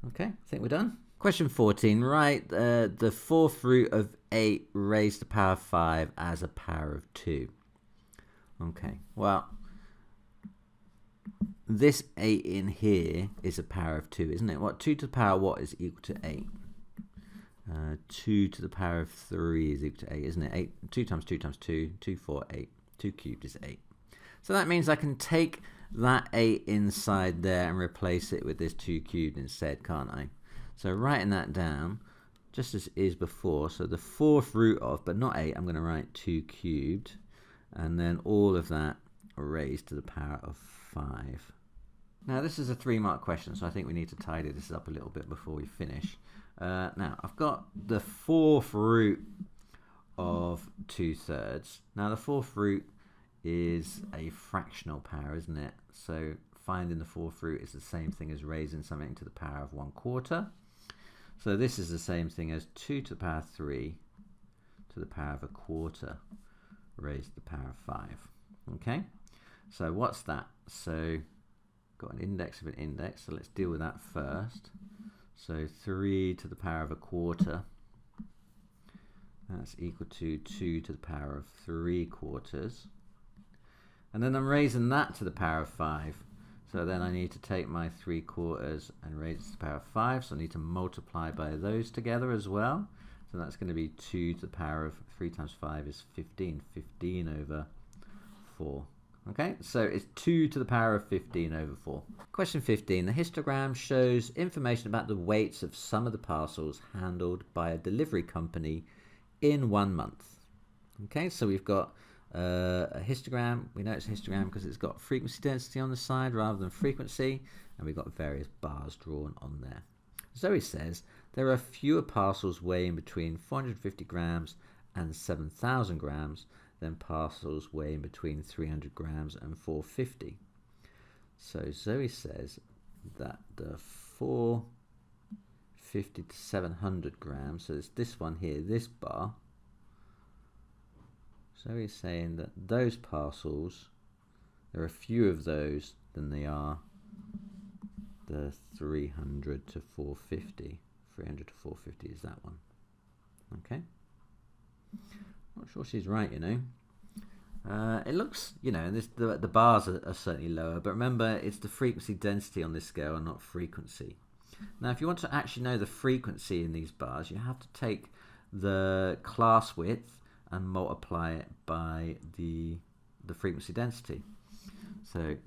Okay, I think we're done. Question 14, write the fourth root of 8 raised to the power of 5 as a power of 2. Okay, well, this 8 in here is a power of 2, isn't it? What, 2 to the power of what is equal to 8? 2 to the power of 3 is equal to 8, isn't it? 2 times 2 times 2, 2, 4, 8. 2 cubed is 8. So that means I can take that 8 inside there and replace it with this 2 cubed instead, can't I? So writing that down, just as is before, so the fourth root of, but not 8, I'm going to write 2 cubed, and then all of that raised to the power of 5. Now this is a 3-mark question, so I think we need to tidy this up a little bit before we finish. Now I've got the fourth root of 2/3. Now the fourth root is a fractional power, isn't it? So finding the fourth root is the same thing as raising something to the power of 1/4. So this is the same thing as 2 to the power of 3 to the power of 1/4 raised to the power of 5. Okay, so what's that? So got an index of an index, so let's deal with that first. So 3 to the power of 1/4, that's equal to 2 to the power of 3/4. And then I'm raising that to the power of 5. So then I need to take my 3/4 and raise it to the power of 5. So I need to multiply by those together as well. So that's going to be 2 to the power of 3 times 5 is 15. 15 over 4. Okay, so it's 2 to the power of 15 over 4. Question 15. The histogram shows information about the weights of some of the parcels handled by a delivery company in 1 month. Okay, so we've got a histogram. We know it's a histogram because it's got frequency density on the side rather than frequency, and we've got various bars drawn on there. Zoe says there are fewer parcels weighing between 450 grams and 7,000 grams than parcels weighing between 300 grams and 450. So Zoe says that the 450 to 700 grams, so it's this one here, this bar. So he's saying that those parcels, there are fewer of those than they are the 300 to 450. 300 to 450 is that one. Okay. Not sure she's right, you know. It looks, you know, the bars are certainly lower, but remember it's the frequency density on this scale and not frequency. Now if you want to actually know the frequency in these bars, you have to take the class width and multiply it by the frequency density. So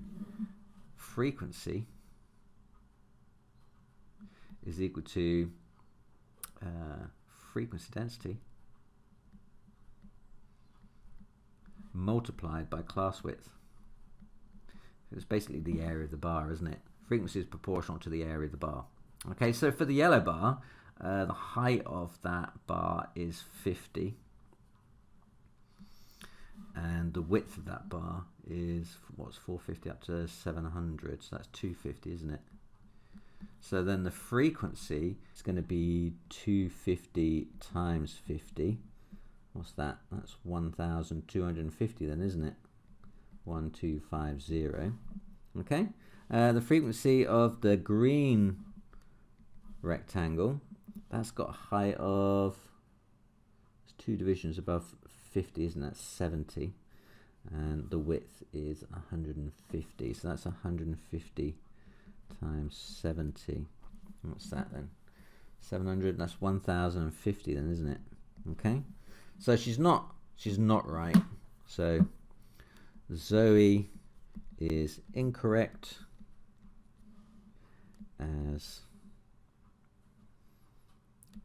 frequency is equal to frequency density multiplied by class width. It's basically the area of the bar, isn't it? Frequency is proportional to the area of the bar. Okay, so for the yellow bar, the height of that bar is 50. And the width of that bar is, what's 450 up to 700, so that's 250, isn't it? So then the frequency is going to be 250 times 50. What's that? That's 1,250 then, isn't it? 1250. Okay. The frequency of the green rectangle, that's got a height of, it's 2 divisions above 50, isn't that? 70. And the width is 150. So that's 150 times 70. What's that then? 700. That's 1,050 then, isn't it? Okay. So she's not right. So Zoe is incorrect, as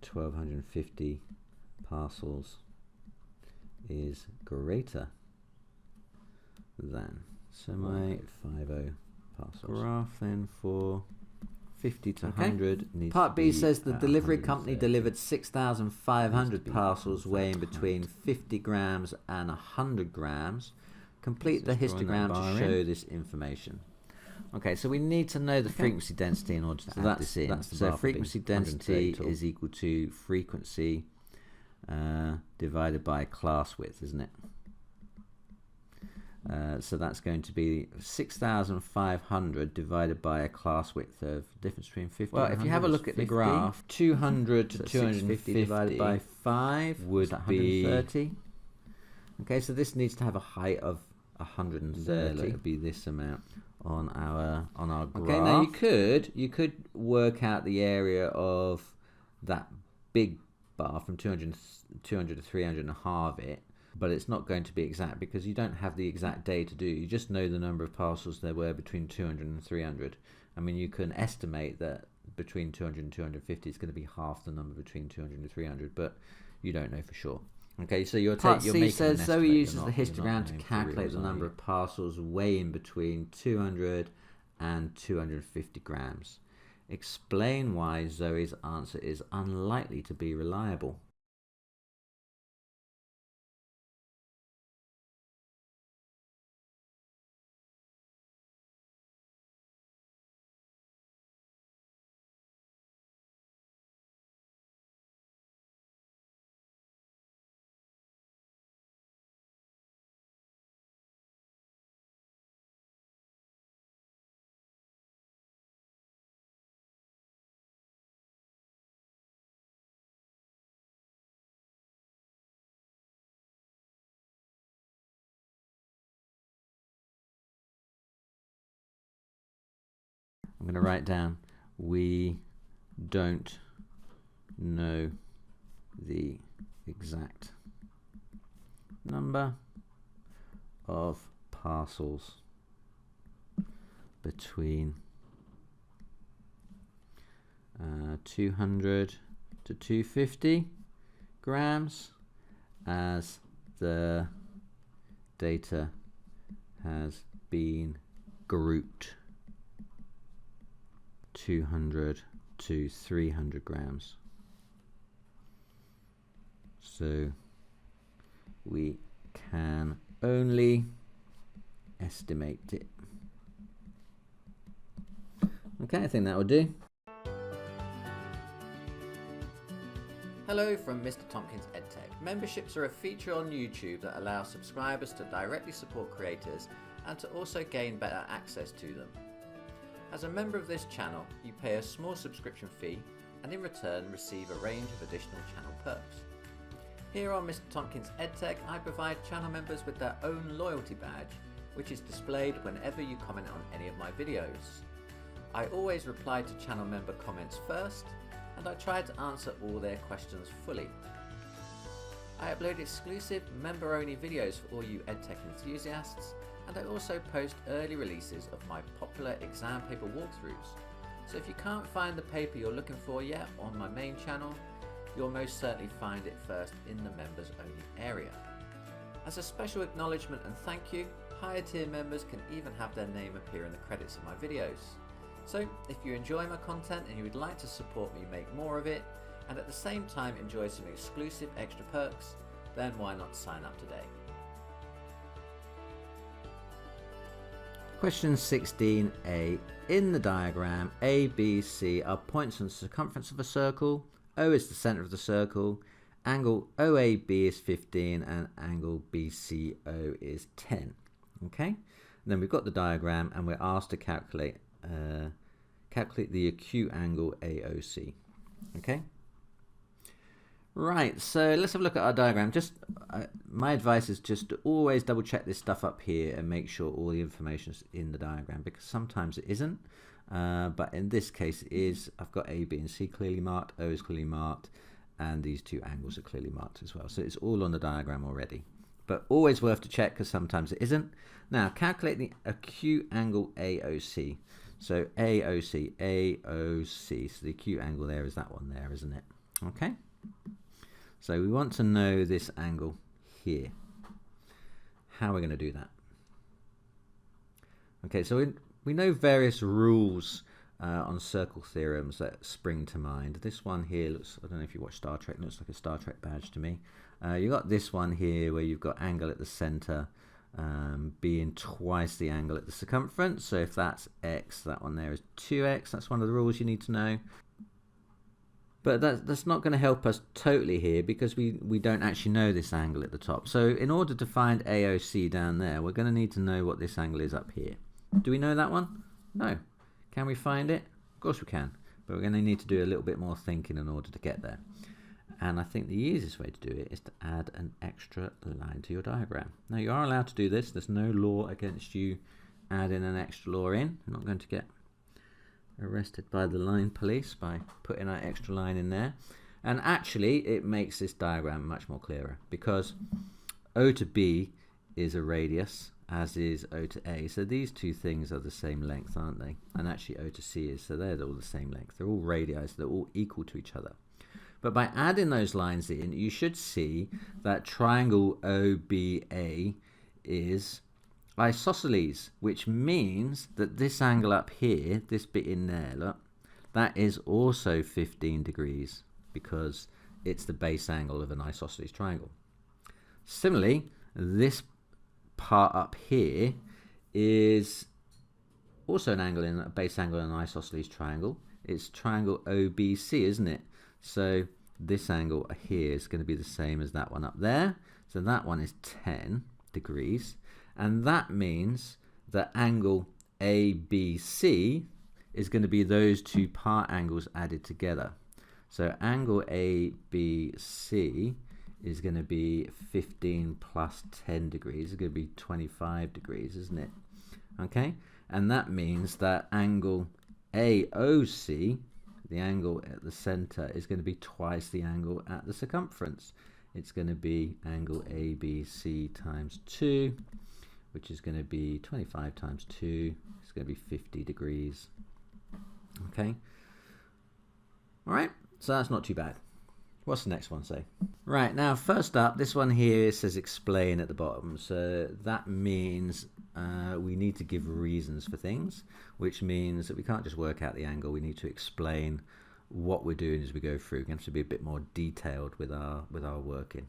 1,250 parcels is greater than. So my 50 parcels. Graph then for 50 to 100 needs Part B says the delivery company delivered 6,500 parcels weighing between 50 grams and 100 grams. Complete the histogram to show this information. Okay, so we need to know the frequency density in order to add this in. So frequency density is equal to frequency divided by class width, isn't it? So that's going to be 6,500 divided by a class width of difference between 50 well, if you have a look at the graph, 200 to 250 divided by 5 would be 130. Okay, so this needs to have a height of 130. It would be this amount on our graph. Okay, now you could work out the area of that big bar from 200 to 300 and halve it, but it's not going to be exact because you don't have the exact data, do you? You just know the number of parcels there were between 200 and 300. I mean, you can estimate that between 200 and 250 is going to be half the number between 200 and 300, but you don't know for sure. Okay, so Part C says Zoe uses the histogram to calculate the number of parcels weighing between 200 and 250 grams. Explain why Zoe's answer is unlikely to be reliable. I'm going to write down, we don't know the exact number of parcels between 200 to 250 grams as the data has been grouped 200 to 300 grams. So we can only estimate it. Okay, I think that will do. Hello from Mr. Tompkins EdTech. Memberships are a feature on YouTube that allow subscribers to directly support creators and to also gain better access to them. As a member of this channel, you pay a small subscription fee and in return receive a range of additional channel perks. Here on Mr. Tompkins EdTech, I provide channel members with their own loyalty badge, which is displayed whenever you comment on any of my videos. I always reply to channel member comments first, and I try to answer all their questions fully. I upload exclusive member-only videos for all you EdTech enthusiasts, and I also post early releases of my popular exam paper walkthroughs. So if you can't find the paper you're looking for yet on my main channel, you'll most certainly find it first in the members only area. As a special acknowledgement and thank you, higher tier members can even have their name appear in the credits of my videos. So if you enjoy my content and you would like to support me make more of it, and at the same time enjoy some exclusive extra perks, then why not sign up today? Question 16a. In the diagram, A, B, C are points on the circumference of a circle. O is the centre of the circle. Angle OAB is 15 and angle BCO is 10. Okay? And then we've got the diagram and we're asked to calculate the acute angle AOC. Okay? Right, so let's have a look at our diagram. Just my advice is just to always double check this stuff up here and make sure all the information is in the diagram, because sometimes it isn't. But in this case it is. I've got A, B and C clearly marked, O is clearly marked, and these two angles are clearly marked as well. So it's all on the diagram already. But always worth to check because sometimes it isn't. Now calculate the acute angle AOC. So AOC, AOC. So the acute angle there is that one there, isn't it? Okay. So we want to know this angle here. How are we going to do that? Okay, so we know various rules on circle theorems that spring to mind. This one here looks, I don't know if you watch Star Trek, looks like a Star Trek badge to me. You got this one here where you've got angle at the center being twice the angle at the circumference. So if that's x, that one there is 2x. That's one of the rules you need to know. But that's not going to help us totally here because we don't actually know this angle at the top. So in order to find AOC down there, we're going to need to know what this angle is up here. Do we know that one? No. Can we find it? Of course we can. But we're going to need to do a little bit more thinking in order to get there. And I think the easiest way to do it is to add an extra line to your diagram. Now you are allowed to do this. There's no law against you adding an extra law in. I'm not going to get arrested by the line police by putting an extra line in there. And actually it makes this diagram much more clearer because O to B is a radius, as is O to A. So these two things are the same length, aren't they? And actually O to C is, so they're all the same length. They're all radii, so they're all equal to each other. But by adding those lines in, you should see that triangle OBA is isosceles, which means that this angle up here, this bit in there, look, that is also 15 degrees because it's the base angle of an isosceles triangle. Similarly, this part up here is also an angle in a base angle in an isosceles triangle. It's triangle OBC, isn't it? So this angle here is going to be the same as that one up there. So that one is 10 degrees. And that means that angle ABC is going to be those two part angles added together. So angle ABC is going to be 15 plus 10 degrees. It's going to be 25 degrees, isn't it? Okay. And that means that angle AOC, the angle at the center, is going to be twice the angle at the circumference. It's going to be angle ABC times 2, which is going to be 25 times 2. It's going to be 50 degrees. Okay. All right. So that's not too bad. What's the next one say? Right, now first up, this one here says explain at the bottom. So that means we need to give reasons for things, which means that we can't just work out the angle. We need to explain what we're doing as we go through. We have to be a bit more detailed with our working.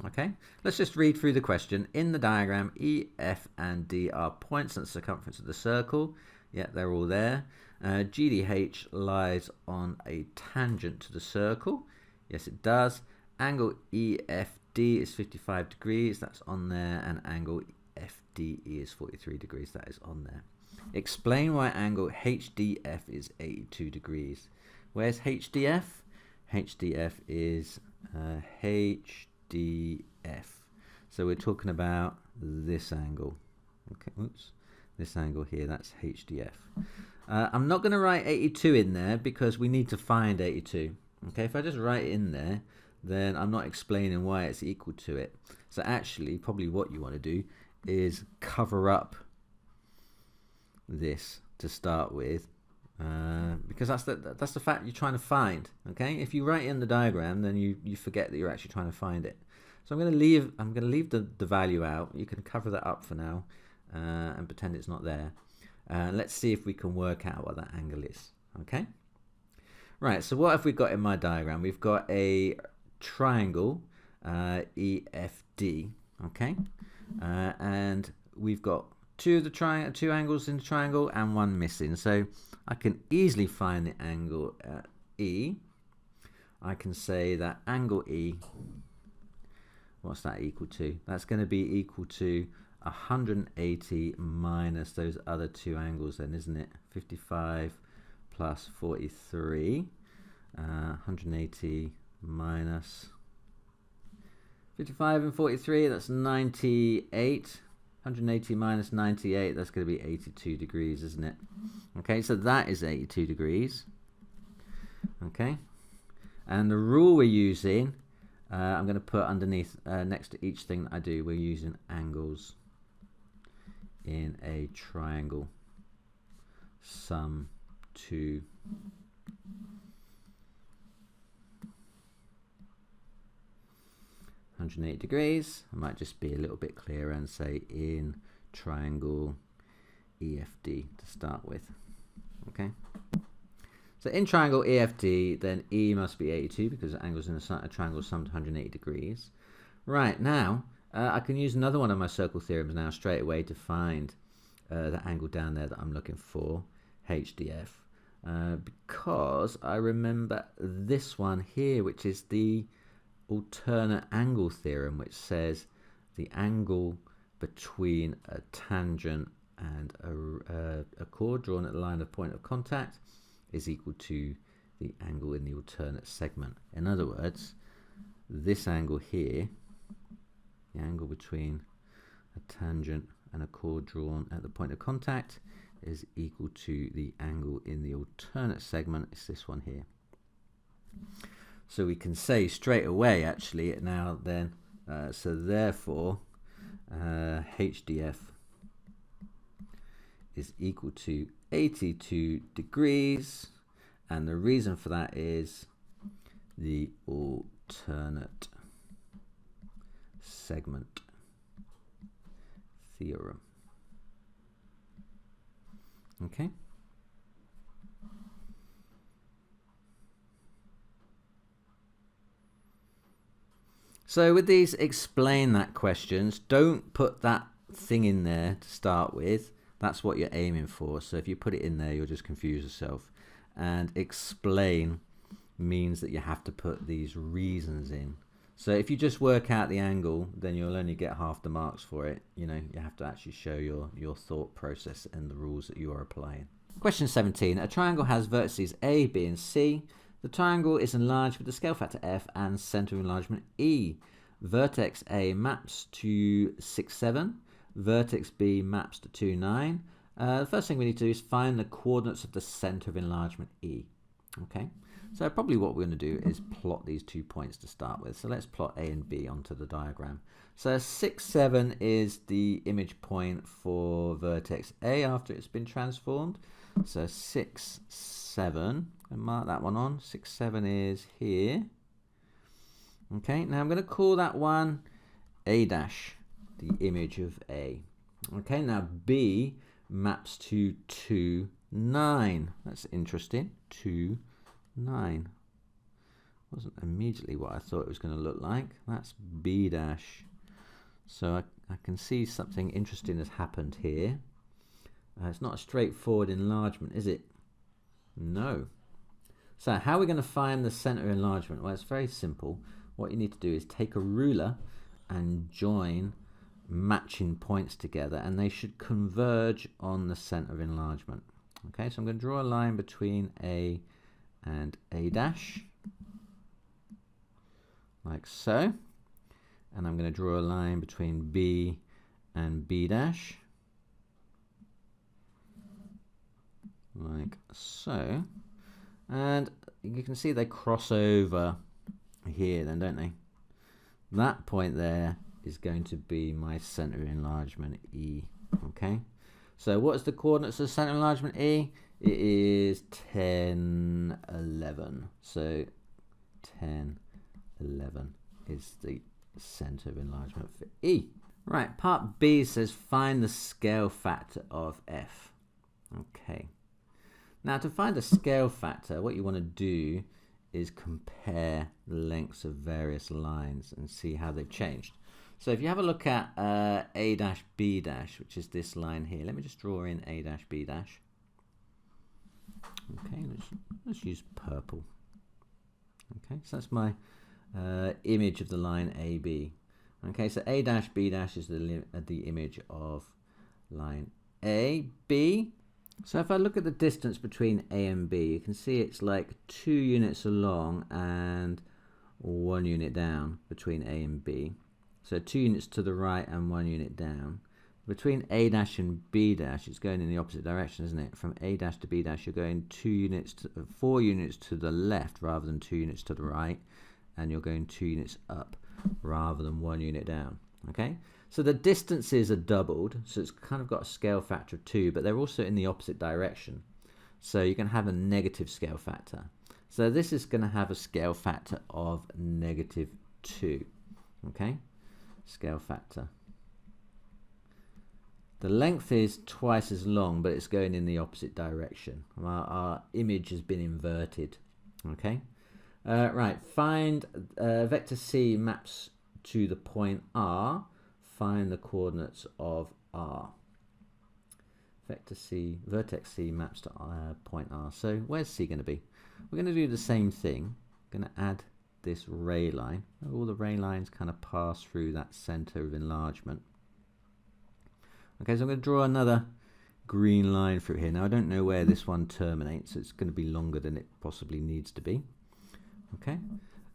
Okay, let's just read through the question. In the diagram, E, F, and D are points at the circumference of the circle. Yeah, they're all there. GDH lies on a tangent to the circle. Yes, it does. Angle EFD is 55 degrees. That's on there. And angle FDE is 43 degrees. That is on there. Explain why angle HDF is 82 degrees. Where's HDF? HDF is HDF. So we're talking about this angle. Okay, oops. This angle here, that's HDF. I'm not going to write 82 in there because we need to find 82. Okay, if I just write it in there, then I'm not explaining why it's equal to it. So actually, probably what you want to do is cover up this to start with, because that's the fact you're trying to find. Okay, if you write it in the diagram, then you forget that you're actually trying to find it. So I'm going to leave the value out. You can cover that up for now and pretend it's not there. Let's see if we can work out what that angle is. Okay. Right, so what have we got in my diagram? We've got a triangle, EFD, okay? And we've got two angles in the triangle and one missing. So I can easily find the angle at E. I can say that angle E, what's that equal to? That's going to be equal to 180 minus those other two angles then, isn't it? 55 plus 43, 180 minus 55 and 43, that's 98. 180 minus 98, that's going to be 82 degrees, isn't it? Okay, so that is 82 degrees. Okay, and the rule we're using, I'm going to put underneath, next to each thing that I do, we're using angles in a triangle. Sum to 180 degrees. I might just be a little bit clearer and say in triangle EFD to start with. Okay, so in triangle EFD, then E must be 82 because the angles in a triangle sum to 180 degrees. Right, now I can use another one of my circle theorems now straight away to find the angle down there that I'm looking for, HDF, because I remember this one here, which is the alternate angle theorem, which says the angle between a tangent and a chord drawn at the line of point of contact is equal to the angle in the alternate segment. In other words, this angle here, the angle between a tangent and a chord drawn at the point of contact, is equal to the angle in the alternate segment. It's this one here. So we can say straight away, actually, now then, so therefore HDF is equal to 82 degrees, and the reason for that is the alternate segment theorem. Okay. So with these explain that questions, don't put that thing in there to start with. That's what you're aiming for. So if you put it in there, you'll just confuse yourself. And explain means that you have to put these reasons in. So if you just work out the angle, then you'll only get half the marks for it. You know, you have to actually show your thought process and the rules that you are applying. Question 17. A triangle has vertices A, B, and C. The triangle is enlarged with the scale factor f and center of enlargement E. Vertex A maps to 6, 7. Vertex B maps to 2, 9. The first thing we need to do is find the coordinates of the center of enlargement E. Okay, so probably what we're going to do is plot these 2 points to start with. So let's plot A and B onto the diagram. So 6, 7 is the image point for vertex A after it's been transformed. So 6, 7, and mark that one on. 6, 7 is here. Okay, now I'm going to call that one A dash, the image of A. Okay, now B maps to 2, 9. That's interesting. 2, 9. Wasn't immediately what I thought it was going to look like. That's B dash. So I can see something interesting has happened here. It's not a straightforward enlargement, is it? No. So how are we going to find the center enlargement? Well, it's very simple. What you need to do is take a ruler and join matching points together, and they should converge on the center of enlargement. Okay, so I'm going to draw a line between A and A dash, like so. And I'm going to draw a line between B and B dash, like so. And you can see they cross over here then, don't they? That point there is going to be my center of enlargement E. Okay, so what's the coordinates of center of enlargement E? It is 10, 11. So 10, 11 is the center of enlargement for E. Right, part B says find the scale factor of F. Okay, now to find the scale factor, what you want to do is compare the lengths of various lines and see how they've changed. So if you have a look at A dash B dash, which is this line here, let me just draw in A dash B dash. Okay, let's use purple. Okay, so that's my image of the line AB. Okay, so A dash B dash is the image of line AB. So if I look at the distance between A and B, you can see it's like 2 units along and 1 unit down between A and B. So 2 units to the right and 1 unit down. Between A dash and B dash, it's going in the opposite direction, isn't it? From A dash to B dash, you're going 4 units to the left rather than 2 units to the right, and you're going 2 units up rather than 1 unit down. Okay, so the distances are doubled, so it's kind of got a scale factor of 2, but they're also in the opposite direction. So you can have a negative scale factor. So this is going to have a scale factor of -2. Okay, scale factor. The length is twice as long, but it's going in the opposite direction. Our image has been inverted. Okay, right, find vector C maps to the point R. find the coordinates of R. Vector C, vertex C maps to point R. So where's C going to be? We're going to do the same thing. We're going to add this ray line. All the ray lines kind of pass through that center of enlargement. Okay, so I'm going to draw another green line through here. Now I don't know where this one terminates, so it's going to be longer than it possibly needs to be. Okay,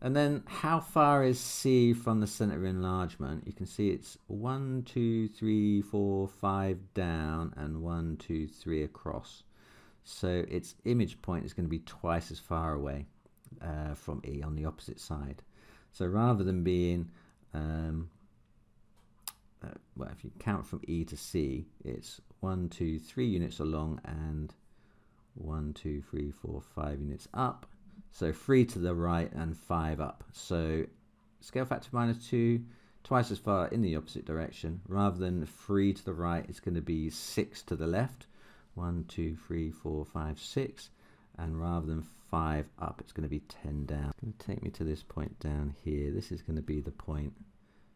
and then how far is C from the center of enlargement? You can see it's 1, 2, 3, 4, 5 down and 1, 2, 3 across. So its image point is going to be twice as far away from E on the opposite side. So rather than being well, if you count from E to C, it's 1, 2, 3 units along and 1, 2, 3, 4, 5 units up. So 3 to the right and 5 up. So scale factor -2, twice as far in the opposite direction. Rather than 3 to the right, it's going to be 6 to the left. 1, 2, 3, 4, 5, 6. And rather than 5 up, it's going to be 10 down. It's going to take me to this point down here. This is going to be the point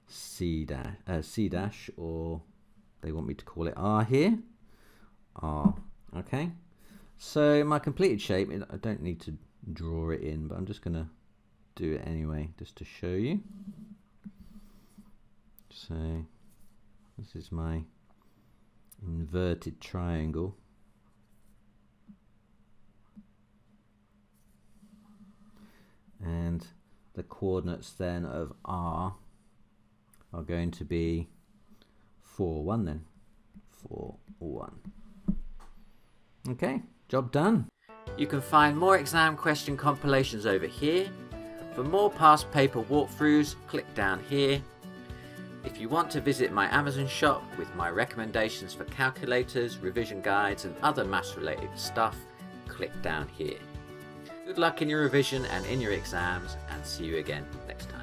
C dash, or they want me to call it R here. R. Okay. So my completed shape, I don't need to draw it in, but I'm just going to do it anyway, just to show you. So this is my inverted triangle. And the coordinates then of R are going to be 4, 1 then. 4, 1. Okay, job done. You can find more exam question compilations over here. For more past paper walkthroughs, click down here. If you want to visit my Amazon shop with my recommendations for calculators, revision guides and other maths related stuff, click down here. Good luck in your revision and in your exams, and see you again next time.